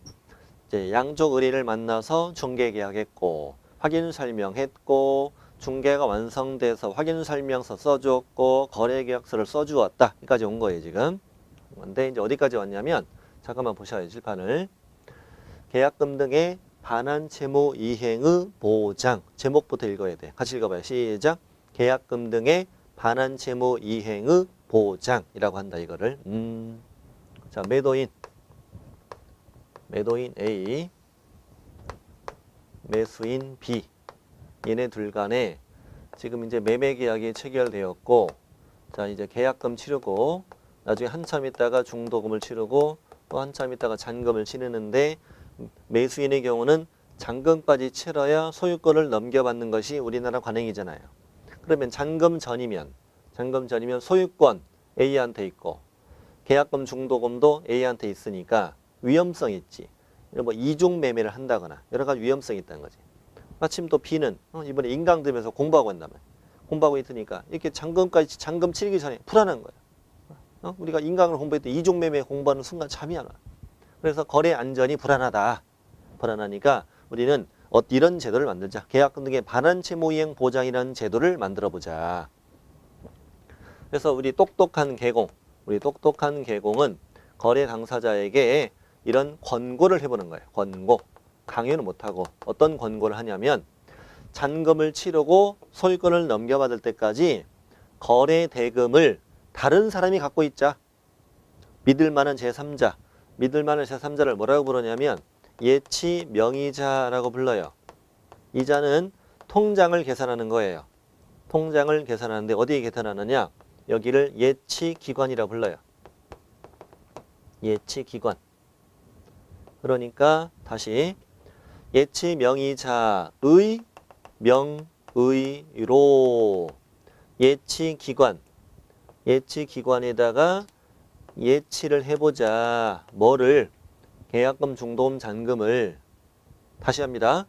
이제 양쪽 의뢰를 만나서 중개 계약했고 확인 설명했고 중개가 완성돼서 확인 설명서 써줬고 거래 계약서를 써주었다. 여기까지 온 거예요, 지금. 근데 이제 어디까지 왔냐면 잠깐만 보셔야지 칠판을. 계약금 등의 반환 채무 이행의 보장. 제목부터 읽어야 돼. 같이 읽어봐요. 시작. 계약금 등의 반환 채무 이행의 보장이라고 한다. 이거를. 자, 매도인 A, 매수인 B. 얘네 둘 간에 지금 이제 매매 계약이 체결되었고, 자, 이제 계약금 치르고, 나중에 한참 있다가 중도금을 치르고, 또 한참 있다가 잔금을 치르는데, 매수인의 경우는 잔금까지 치러야 소유권을 넘겨받는 것이 우리나라 관행이잖아요. 그러면 잔금 전이면 소유권 A한테 있고 계약금 중도금도 A한테 있으니까 위험성이 있지. 뭐 이중 매매를 한다거나 여러 가지 위험성이 있다는 거지. 마침 또 B는 이번에 인강 들면서 공부하고 한다면 공부하고 있으니까 이렇게 잔금 치르기 전에 불안한 거야. 우리가 인강을 공부할 때 이중 매매 공부하는 순간 잠이 안 와. 그래서 거래 안전이 불안하다. 불안하니까 우리는 이런 제도를 만들자. 계약금 등의 반환 채무 이행 보장이라는 제도를 만들어 보자. 그래서 우리 똑똑한 개공은 거래 당사자에게 이런 권고를 해보는 거예요. 권고. 강요는 못하고 어떤 권고를 하냐면 잔금을 치르고 소유권을 넘겨받을 때까지 거래 대금을 다른 사람이 갖고 있자. 믿을 만한 제3자를 뭐라고 부르냐면 예치 명의자라고 불러요. 이자는 통장을 계산하는 거예요. 통장을 계산하는데 어디에 계산하느냐? 여기를 예치기관이라고 불러요. 예치기관. 그러니까 다시 예치 명의자의 명의로 예치기관에다가 예치를 해보자. 뭐를? 계약금, 중도금, 잔금을. 다시 합니다.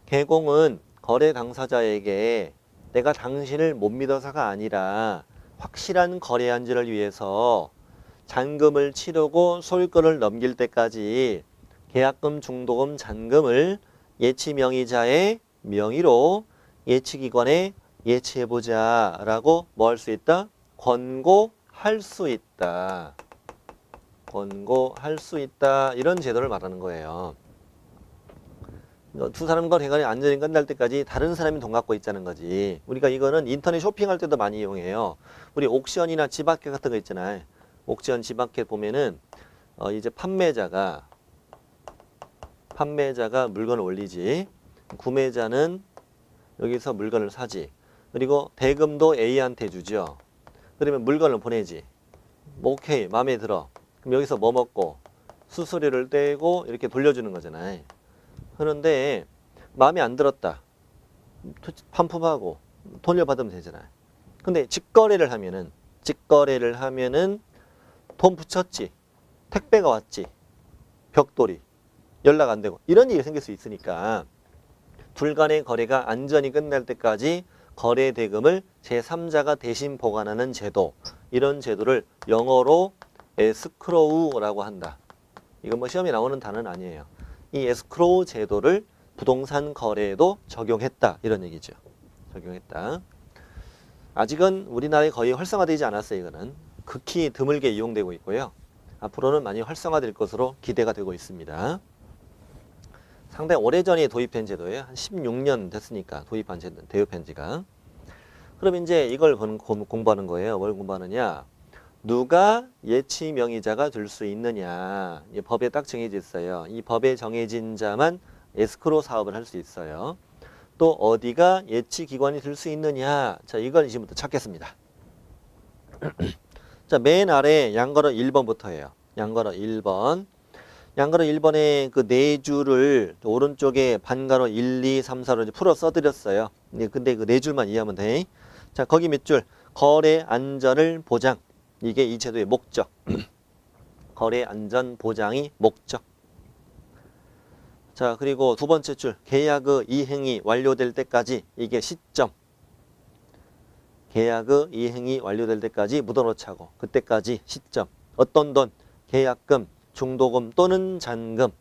개공은 거래 당사자에게 내가 당신을 못 믿어서가 아니라 확실한 거래 안전을 위해서 잔금을 치르고 소유권을 넘길 때까지 계약금, 중도금, 잔금을 예치 명의자의 명의로 예치기관에 예치해보자 라고 뭐 할 수 있다? 권고할 수 있다. 권고할 수 있다. 이런 제도를 말하는 거예요. 두 사람과 대간의 안전이 끝날 때까지 다른 사람이 돈 갖고 있자는 거지. 우리가 이거는 인터넷 쇼핑할 때도 많이 이용해요. 우리 옥션이나 집마켓 같은 거 있잖아요. 옥션, 집마켓 보면은 이제 판매자가 물건을 올리지. 구매자는 여기서 물건을 사지. 그리고 대금도 A한테 주죠. 그러면 물건을 보내지. 뭐 오케이, 마음에 들어. 그럼 여기서 뭐 먹고 수수료를 떼고 이렇게 돌려주는 거잖아요. 그런데 마음에 안 들었다. 반품하고 돌려받으면 되잖아요. 근데 직거래를 하면은 돈 붙였지. 택배가 왔지. 벽돌이. 연락 안 되고. 이런 일이 생길 수 있으니까 둘 간의 거래가 안전히 끝날 때까지 거래 대금을 제3자가 대신 보관하는 제도. 이런 제도를 영어로 에스크로우라고 한다. 이건 뭐 시험에 나오는 단어는 아니에요. 이 에스크로우 제도를 부동산 거래에도 적용했다. 이런 얘기죠. 적용했다. 아직은 우리나라에 거의 활성화되지 않았어요. 이거는 극히 드물게 이용되고 있고요. 앞으로는 많이 활성화될 것으로 기대가 되고 있습니다. 상당히 오래전에 도입된 제도예요. 한 16년 됐으니까 도입한 지가. 그럼 이제 이걸 공부하는 거예요. 뭘 공부하느냐? 누가 예치 명의자가 될 수 있느냐? 이 법에 딱 정해져 있어요. 이 법에 정해진 자만 에스크로 사업을 할 수 있어요. 또 어디가 예치 기관이 될 수 있느냐? 자, 이걸 지금부터 찾겠습니다. 자, 맨 아래 양거로 1번부터예요. 양거로 1번. 양가로 1번에 그 네 줄을 오른쪽에 반가로 1, 2, 3, 4로 풀어 써드렸어요. 근데 그 네 줄만 이해하면 돼. 자, 거기 몇 줄? 거래 안전을 보장. 이게 이 제도의 목적. 거래 안전 보장이 목적. 자, 그리고 두 번째 줄. 계약의 이행이 완료될 때까지. 이게 시점. 계약의 이행이 완료될 때까지 묻어놓자고. 그때까지 시점. 어떤 돈? 계약금. 중도금 또는 잔금.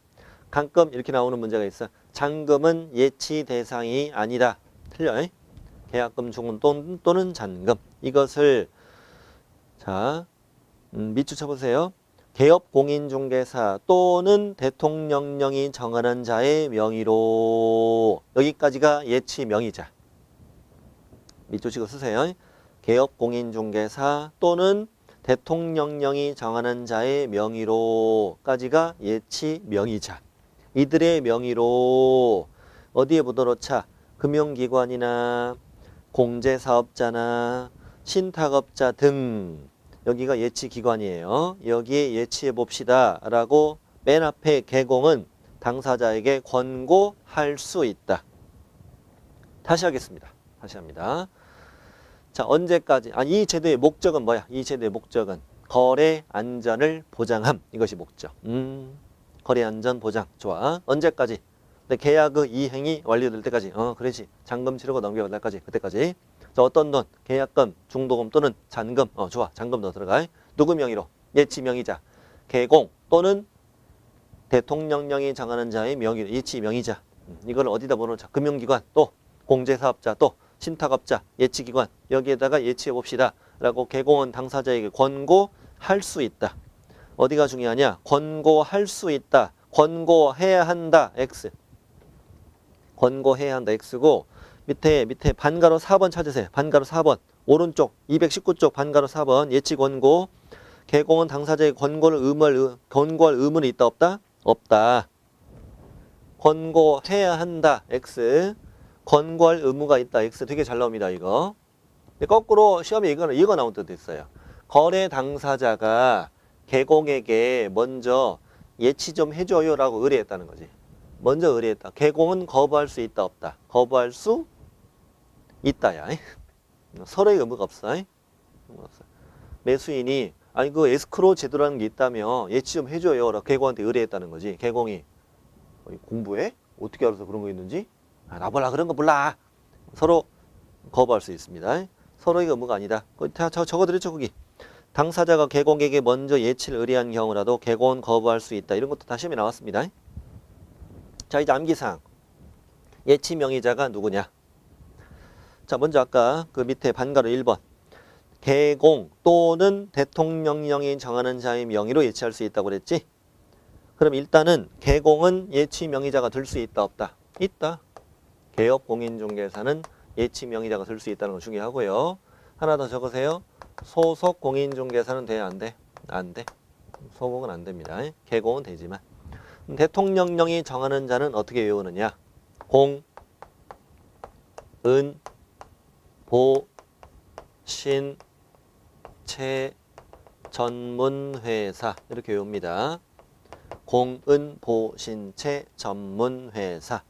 간금 이렇게 나오는 문제가 있어. 잔금은 예치 대상이 아니다. 틀려. 계약금, 중도금 또는 잔금. 이것을 자 밑줄 쳐보세요. 개업공인중개사 또는 대통령령이 정하는 자의 명의로. 여기까지가 예치 명의자. 밑줄 치고 쓰세요. 개업공인중개사 또는 대통령령이 정하는 자의 명의로까지가 예치 명의자. 이들의 명의로 어디에 묻어놓자? 금융기관이나 공제사업자나 신탁업자 등. 여기가 예치기관이에요. 여기에 예치해 봅시다 라고 맨 앞에 개공은 당사자에게 권고할 수 있다. 다시 하겠습니다. 다시 합니다. 자, 언제까지? 이 제도의 목적은 뭐야? 이 제도의 목적은 거래 안전을 보장함. 이것이 목적. 거래 안전 보장. 좋아. 언제까지? 근데 계약의 이행이 완료될 때까지. 그렇지. 잔금 치르고 넘겨갈 때까지. 그때까지. 자, 어떤 돈? 계약금, 중도금 또는 잔금. 좋아. 잔금 더 들어가. 누구 명의로? 예치 명의자. 개공 또는 대통령령이 정하는 자의 명의로. 예치 명의자. 이걸 어디다 보내놓자? 금융기관 또 공제사업자 또 신탁업자, 예치기관 여기에다가 예치해 봅시다 라고 개공은 당사자에게 권고할 수 있다. 어디가 중요하냐? 권고할 수 있다. 권고해야 한다. X. 권고해야 한다. X고 밑에 반가로 4번 찾으세요. 반가로 4번. 오른쪽 219쪽 반가로 4번. 예치 권고. 개공은 당사자에게 권고할 의무는 있다 없다? 없다. 권고해야 한다. X. 권고할 의무가 있다. X 되게 잘 나옵니다. 이거. 근데 거꾸로 시험에 이거 나온 때도 있어요. 거래 당사자가 개공에게 먼저 예치 좀 해줘요 라고 의뢰했다는 거지. 먼저 의뢰했다. 개공은 거부할 수 있다 없다? 거부할 수 있다야. 서로의 의무가 없어. 매수인이 그 에스크로 제도라는 게 있다며 예치 좀 해줘요 라고 개공한테 의뢰했다는 거지. 개공이 공부해? 어떻게 알아서 그런 거 있는지? 나 몰라. 그런 거 몰라. 서로 거부할 수 있습니다. 서로의 의무가 아니다. 적어드렸죠. 거기. 당사자가 개공에게 먼저 예치를 의뢰한 경우라도 개공은 거부할 수 있다. 이런 것도 다 시험에 나왔습니다. 자, 이제 암기사항. 예치 명의자가 누구냐? 자, 먼저 아까 그 밑에 반가로 1번. 개공 또는 대통령령이 정하는 자의 명의로 예치할 수 있다고 그랬지? 그럼 일단은 개공은 예치 명의자가 될 수 있다 없다? 있다. 개업공인중개사는 예치 명의자가 될 수 있다는 거 중요하고요. 하나 더 적으세요. 소속 공인중개사는 돼? 안 돼? 안 돼. 소공은 안 됩니다. 개공은 되지만. 대통령령이 정하는 자는 어떻게 외우느냐? 공, 은, 보, 신, 채, 전문회사 이렇게 외웁니다. 공, 은, 보, 신, 채, 전문회사.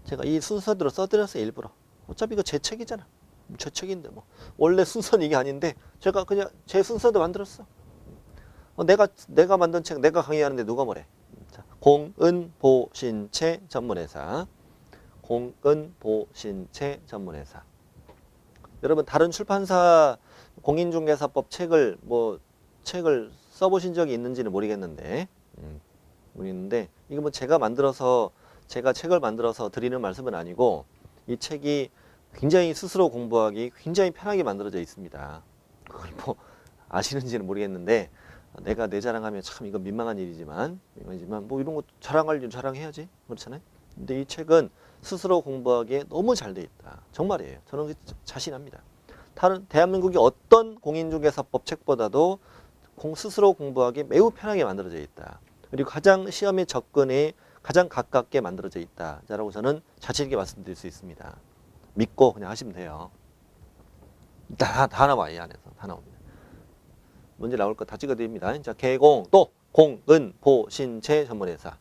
제가 이 순서대로 써드렸어요. 일부러. 어차피 이거 제 책이잖아. 제 책인데 뭐 원래 순서는 이게 아닌데 제가 그냥 제 순서도 만들었어. 내가 만든 책 내가 강의하는데 누가 뭐래. 자, 공, 은, 보, 신, 채, 전문회사. 공, 은, 보, 신, 채, 전문회사. 여러분 다른 출판사 공인중개사법 책을 써보신 적이 있는지는 모르겠는데 이거 뭐 제가 책을 만들어서 드리는 말씀은 아니고 이 책이 굉장히 스스로 공부하기 굉장히 편하게 만들어져 있습니다. 그걸 뭐 아시는지는 모르겠는데 내가 내 자랑하면 참 이건 민망한 일이지만 뭐 이런 거 자랑할 일 자랑해야지 그렇잖아요. 근데 이 책은 스스로 공부하기에 너무 잘 돼 있다. 정말이에요. 저는 자신합니다. 다른 대한민국의 어떤 공인중개사법 책보다도 스스로 공부하기 매우 편하게 만들어져 있다. 그리고 가장 시험의 접근에 가장 가깝게 만들어져 있다. 라고 저는 자신 있게 말씀드릴 수 있습니다. 믿고 그냥 하시면 돼요. 다 나와 이 안에서 다 나옵니다. 문제 나올 거 다 찍어드립니다. 자, 개공 또 공, 은, 보, 신, 채 전문회사.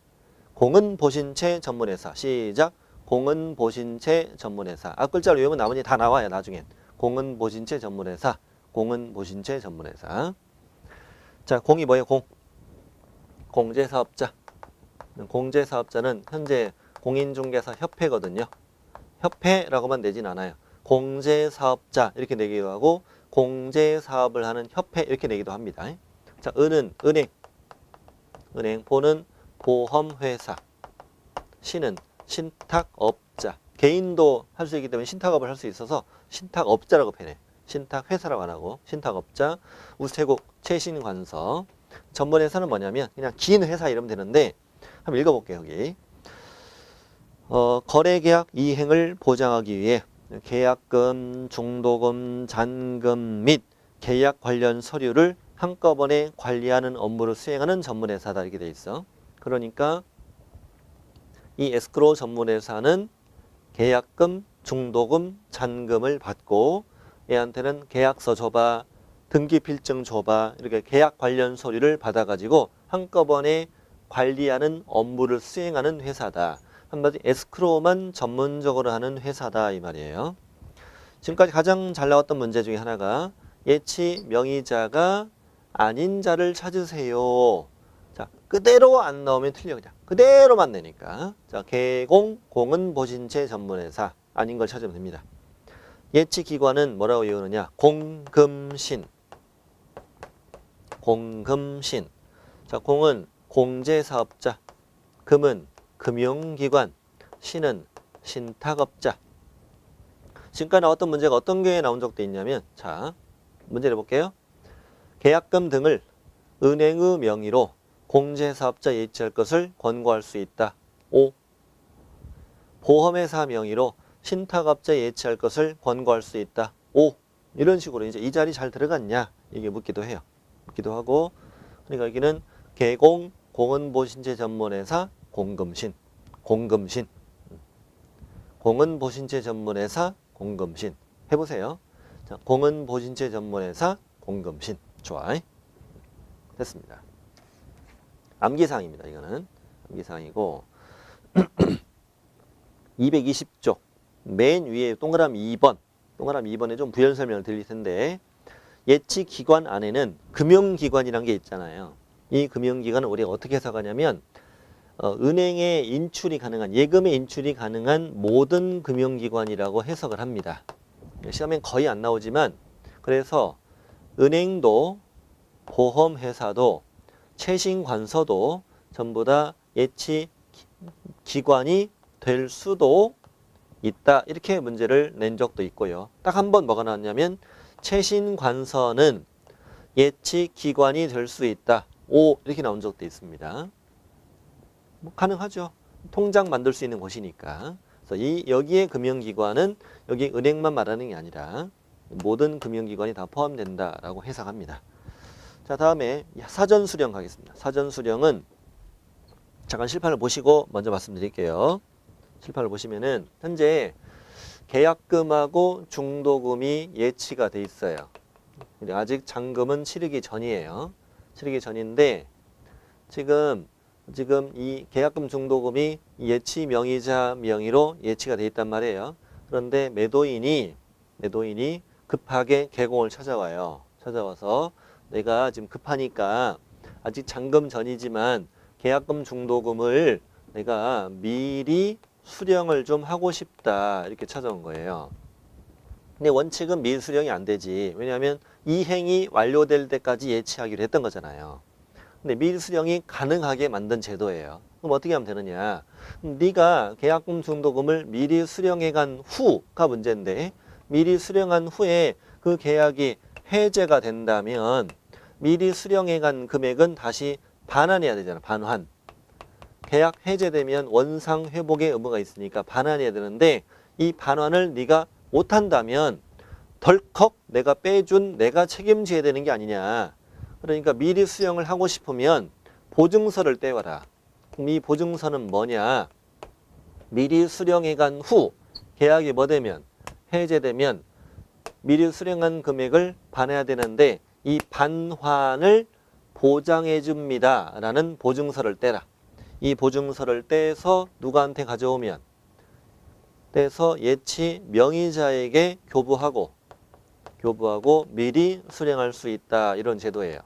공은 보신채 전문회사. 시작. 공은 보신채 전문회사. 앞글자를 외우면 나머지 다 나와요. 나중엔. 공은 보신채 전문회사. 공은 보신채 전문회사. 자, 공이 뭐예요? 공. 공제사업자. 공제사업자는 현재 공인중개사 협회거든요. 협회라고만 내진 않아요. 공제사업자 이렇게 내기도 하고 공제사업을 하는 협회 이렇게 내기도 합니다. 자, 은은 은행, 보는 보험회사, 신은 신탁업자. 개인도 할 수 있기 때문에 신탁업을 할 수 있어서 신탁업자라고 표현해. 신탁회사라고 안 하고 신탁업자. 우체국 최신관서. 전문회사는 뭐냐면 그냥 긴 회사 이러면 되는데 한번 읽어볼게요. 여기 거래계약 이행을 보장하기 위해 계약금, 중도금, 잔금 및 계약 관련 서류를 한꺼번에 관리하는 업무를 수행하는 전문회사다 이렇게 돼 있어. 그러니까 이 에스크로우 전문회사는 계약금, 중도금, 잔금을 받고 얘한테는 계약서 줘봐, 등기필증 줘봐 이렇게 계약 관련 서류를 받아가지고 한꺼번에 관리하는 업무를 수행하는 회사다. 한마디 에스크로우만 전문적으로 하는 회사다 이 말이에요. 지금까지 가장 잘 나왔던 문제 중에 하나가 예치 명의자가 아닌 자를 찾으세요. 자, 그대로 안 나오면 틀려 그냥. 그대로만 내니까. 자, 개공, 공은 보신채 전문회사. 아닌 걸 찾으면 됩니다. 예치 기관은 뭐라고 외우느냐? 공금신. 공금신. 자, 공은 공제사업자. 금은 금융기관. 신은 신탁업자. 지금까지 나왔던 문제가 어떤 게 나온 적도 있냐면 자, 문제를 볼게요. 계약금 등을 은행의 명의로 공제사업자 예치할 것을 권고할 수 있다. 5. 보험회사 명의로 신탁업자 예치할 것을 권고할 수 있다. 5. 이런 식으로 이제 이 자리 잘 들어갔냐 이게 묻기도 해요. 묻기도 하고 그러니까 여기는 개공, 공은 보신채 전문회사, 공금신. 공금신. 공은 보신채 전문회사, 공금신. 해보세요. 자, 공은 보신채 전문회사, 공금신. 좋아. 됐습니다. 암기사항입니다. 이거는 암기사항이고 220쪽 맨 위에 동그라미 2번 동그라미 2번에 좀 부연 설명을 드릴 텐데 예치기관 안에는 금융기관이라는 게 있잖아요. 이 금융기관은 우리가 어떻게 해석하냐면 은행에 인출이 가능한 예금에 인출이 가능한 모든 금융기관이라고 해석을 합니다. 시험엔 거의 안 나오지만 그래서 은행도 보험회사도 최신관서도 전부 다 예치기관이 될 수도 있다. 이렇게 문제를 낸 적도 있고요. 딱 한 번 뭐가 나왔냐면 최신관서는 예치기관이 될 수 있다. 5 이렇게 나온 적도 있습니다. 뭐 가능하죠. 통장 만들 수 있는 곳이니까. 그래서 여기에 금융기관은 여기 은행만 말하는 게 아니라 모든 금융기관이 다 포함된다라고 해석합니다. 자, 다음에 사전 수령 가겠습니다. 사전 수령은 잠깐 실판을 보시고 먼저 말씀드릴게요. 실판을 보시면은 현재 계약금하고 중도금이 예치가 돼 있어요. 근데 아직 잔금은 치르기 전이에요. 치르기 전인데 지금 이 계약금 중도금이 예치 명의자 명의로 예치가 돼 있단 말이에요. 그런데 매도인이 급하게 계공을 찾아와요. 찾아와서 내가 지금 급하니까 아직 잔금 전이지만 계약금 중도금을 내가 미리 수령을 좀 하고 싶다 이렇게 찾아온 거예요. 근데 원칙은 미리 수령이 안 되지. 왜냐하면 이 행이 완료될 때까지 예치하기로 했던 거잖아요. 근데 미리 수령이 가능하게 만든 제도예요. 그럼 어떻게 하면 되느냐? 네가 계약금 중도금을 미리 수령해 간 후가 문제인데 미리 수령한 후에 그 계약이 해제가 된다면 미리 수령해 간 금액은 다시 반환해야 되잖아. 반환. 계약 해제되면 원상 회복의 의무가 있으니까 반환해야 되는데 이 반환을 네가 못한다면 덜컥 내가 빼준 내가 책임져야 되는 게 아니냐. 그러니까 미리 수령을 하고 싶으면 보증서를 떼와라. 그럼 이 보증서는 뭐냐? 미리 수령해 간 후 계약이 뭐 되면 해제되면 미리 수령한 금액을 반해야 되는데 이 반환을 보장해 줍니다 라는 보증서를 떼라. 이 보증서를 떼서 누구한테 가져오면 떼서 예치 명의자에게 교부하고 미리 수령할 수 있다 이런 제도예요.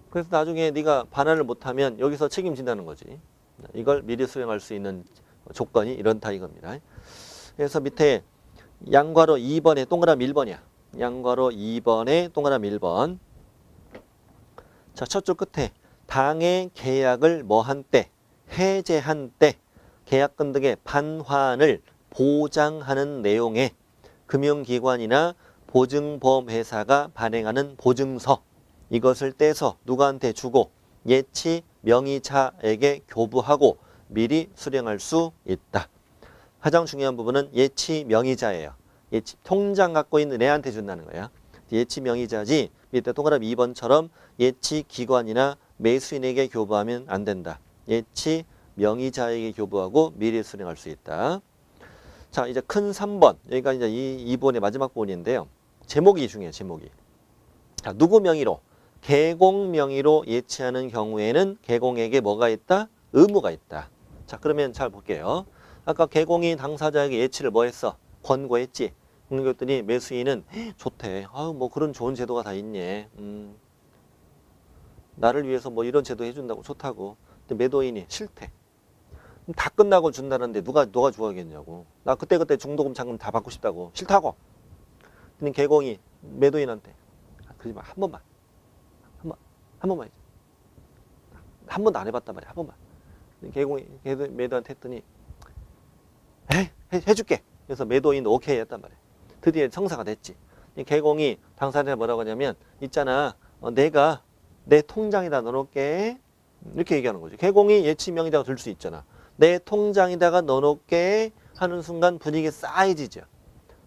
그래서 나중에 네가 반환을 못하면 여기서 책임진다는 거지. 이걸 미리 수령할 수 있는 조건이 이런다 이겁니다. 그래서 밑에 양괄호 2번에 동그라미 1번이야. 양괄호 2번에 동그라미 1번. 자, 첫 줄 끝에 당의 계약을 뭐한 때, 해제한 때 계약금 등의 반환을 보장하는 내용의 금융기관이나 보증보험회사가 발행하는 보증서 이것을 떼서 누구한테 주고 예치 명의자에게 교부하고 미리 수령할 수 있다. 가장 중요한 부분은 예치 명의자예요. 예치 통장 갖고 있는 애한테 준다는 거야. 예치 명의자지 밑에 동그라미 2번처럼 예치 기관이나 매수인에게 교부하면 안 된다. 예치 명의자에게 교부하고 미리 수령할 수 있다. 자, 이제 큰 3번. 여기가 이제 이 2번의 마지막 부분인데요. 제목이 중요해요. 제목이. 자, 누구 명의로? 계공 명의로 예치하는 경우에는 계공에게 뭐가 있다? 의무가 있다. 자, 그러면 잘 볼게요. 아까 계공이 당사자에게 예치를 뭐 했어? 권고했지. 그랬더니 매수인은 좋대. 아유, 뭐 그런 좋은 제도가 다 있네. 나를 위해서 뭐 이런 제도 해준다고 좋다고. 근데 매도인이 싫대. 다 끝나고 준다는데 누가 좋아하겠냐고. 나 그때 중도금 잔금 다 받고 싶다고. 싫다고. 근데 계공이 매도인한테 그러지 마. 한 번만 해줘. 한 번도 안 해봤단 말이야. 한 번만. 계공이 매도한테 했더니 해줄게. 그래서 매도인 오케이 했단 말이야. 드디어 성사가 됐지. 계공이 당사자한테 뭐라고 하냐면 있잖아. 내가 내 통장에다 넣어놓을게. 이렇게 얘기하는 거지. 계공이 예치 명의자가 될 수 있잖아. 내 통장에다가 넣어놓을게 하는 순간 분위기 싸해지죠.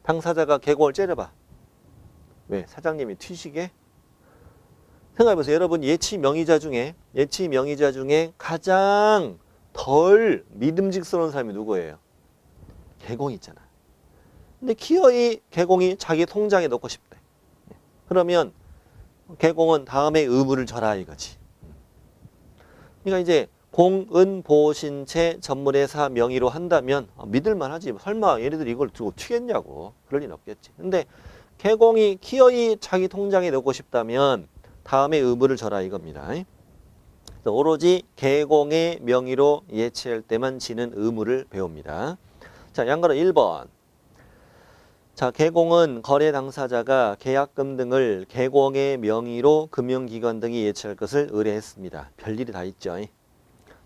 당사자가 계공을 째려봐. 왜? 사장님이 튀시게? 생각해보세요. 여러분 예치 명의자 중에 가장 덜 믿음직스러운 사람이 누구예요? 계공이 있잖아. 근데 기어이 계공이 자기 통장에 넣고 싶대. 그러면 계공은 다음에 의무를 져라 이거지. 그러니까 이제 공은보신채 전문회사 명의로 한다면 믿을만 하지. 설마 얘네들이 이걸 들고 튀겠냐고. 그럴 리는 없겠지. 근데 계공이 기어이 자기 통장에 넣고 싶다면 다음에 의무를 져라 이겁니다. 오로지 계공의 명의로 예치할 때만 지는 의무를 배웁니다. 자, 양괄호 1번. 자, 계공은 거래 당사자가 계약금 등을 계공의 명의로 금융기관 등이 예치할 것을 의뢰했습니다. 별일이 다 있죠.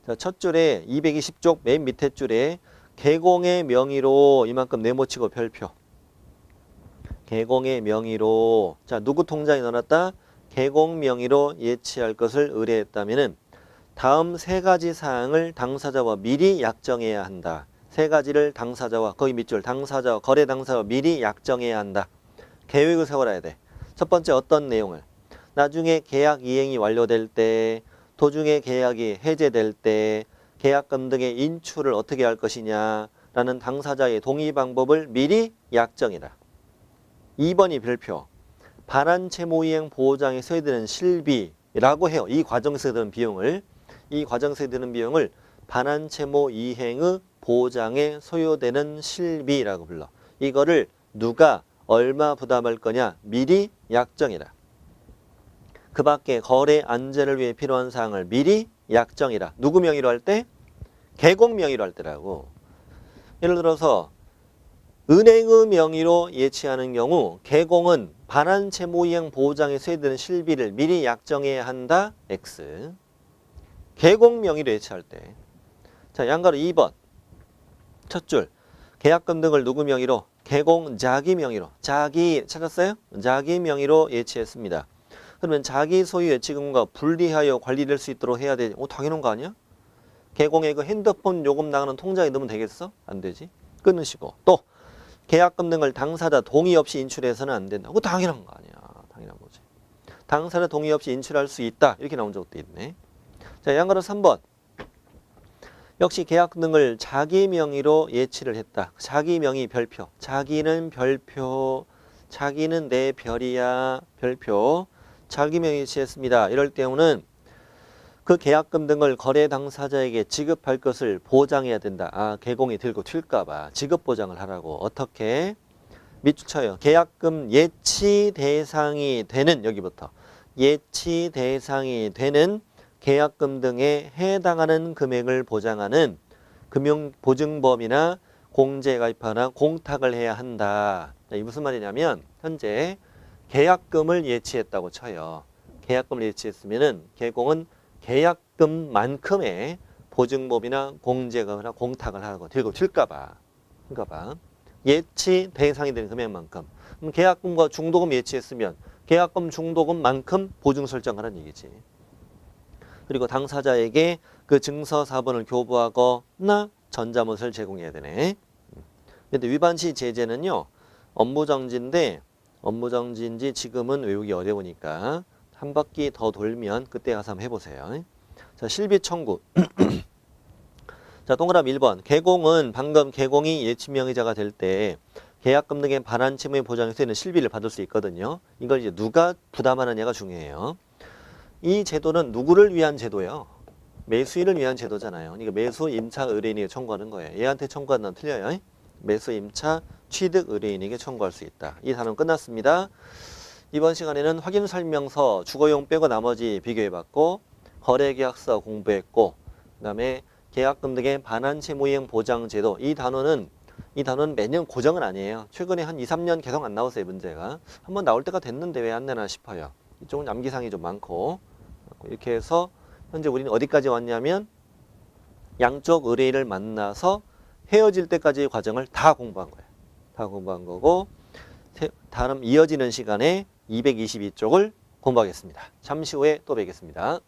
자, 첫 줄에 220쪽 맨 밑에 줄에 계공의 명의로 이만큼 네모치고 별표. 계공의 명의로. 자, 누구 통장에 넣어놨다? 계공 명의로 예치할 것을 의뢰했다면은 다음 세 가지 사항을 당사자와 미리 약정해야 한다. 세 가지를 당사자와 거기 밑줄 당사자와 거래 당사자와 미리 약정해야 한다. 계획을 세워놔야 돼. 첫 번째 어떤 내용을? 나중에 계약 이행이 완료될 때, 도중에 계약이 해제될 때 계약금 등의 인출을 어떻게 할 것이냐라는 당사자의 동의 방법을 미리 약정이라. 2번이 별표. 반환 채무 이행 보호장에 써야 되는 실비라고 해요. 이 과정에서 드는 비용을. 이 과정에서 드는 비용을 반환 채무 이행의 보호장에 소요되는 실비라고 불러. 이거를 누가 얼마 부담할 거냐 미리 약정이라. 그 밖에 거래 안전을 위해 필요한 사항을 미리 약정이라. 누구 명의로 할 때? 계공 명의로 할 때라고. 예를 들어서 은행의 명의로 예치하는 경우 계공은 반환 채무 이행 보호장에 써야 되는 실비를 미리 약정해야 한다. X. 계공 명의로 예치할 때. 자, 양가로 2번. 첫 줄. 계약금 등을 누구 명의로? 계공 자기 명의로. 자기 찾았어요? 자기 명의로 예치했습니다. 그러면 자기 소유 예치금과 분리하여 관리될 수 있도록 해야 되지. 당연한 거 아니야? 계공에 그 핸드폰 요금 나가는 통장에 넣으면 되겠어? 안 되지. 끊으시고. 또 계약금 등을 당사자 동의 없이 인출해서는 안 된다. 당연한 거 아니야. 당연한 거지. 당사자 동의 없이 인출할 수 있다. 이렇게 나온 적도 있네. 자, 양가로 3번. 역시 계약금 등을 자기 명의로 예치를 했다. 자기 명의 별표. 자기는 별표. 자기는 내 별이야. 별표. 자기 명의 예치했습니다. 이럴 경우는 그 계약금 등을 거래 당사자에게 지급할 것을 보장해야 된다. 계공이 들고 튈까 봐 지급 보장을 하라고. 어떻게? 밑줄 쳐요. 계약금 예치 대상이 되는 여기부터 예치 대상이 되는 계약금 등에 해당하는 금액을 보장하는 금융보증법이나 공제가입하거나 공탁을 해야 한다. 이 무슨 말이냐면 현재 계약금을 예치했다고 쳐요. 계약금을 예치했으면은 계공은 계약금만큼의 보증법이나 공제가나 공탁을 하고 들고 튈까봐. 예치 대상이 되는 금액만큼. 그럼 계약금과 중도금 예치했으면 계약금 중도금만큼 보증 설정하라는 얘기지. 그리고 당사자에게 그 증서 사본을 교부하거나 전자못을 제공해야 되네. 근데 위반 시 제재는요. 업무정지인데 업무정지인지 지금은 외우기 어려우니까 한 바퀴 더 돌면 그때 가서 한번 해보세요. 자, 실비 청구. 자, 동그라미 1번. 계공은 방금 계공이 예치명의자가 될 때 계약금 등의 반환 채무의 보장에 쓰이는 실비를 받을 수 있거든요. 이걸 이제 누가 부담하느냐가 중요해요. 이 제도는 누구를 위한 제도예요? 매수인을 위한 제도잖아요. 그러니까 매수 임차 의뢰인에게 청구하는 거예요. 얘한테 청구하는 건 틀려요. 매수 임차 취득 의뢰인에게 청구할 수 있다. 이 단원 끝났습니다. 이번 시간에는 확인 설명서 주거용 빼고 나머지 비교해봤고 거래계약서 공부했고 그다음에 계약금 등의 반환 채무이행 보장제도 이 단원은 매년 고정은 아니에요. 최근에 한 2, 3년 계속 안 나오세요. 문제가. 한번 나올 때가 됐는데 왜 안 내나 싶어요. 이쪽은 암기사항이 좀 많고 이렇게 해서 현재 우리는 어디까지 왔냐면 양쪽 의뢰인을 만나서 헤어질 때까지의 과정을 다 공부한 거예요. 다 공부한 거고 다음 이어지는 시간에 222쪽을 공부하겠습니다. 잠시 후에 또 뵙겠습니다.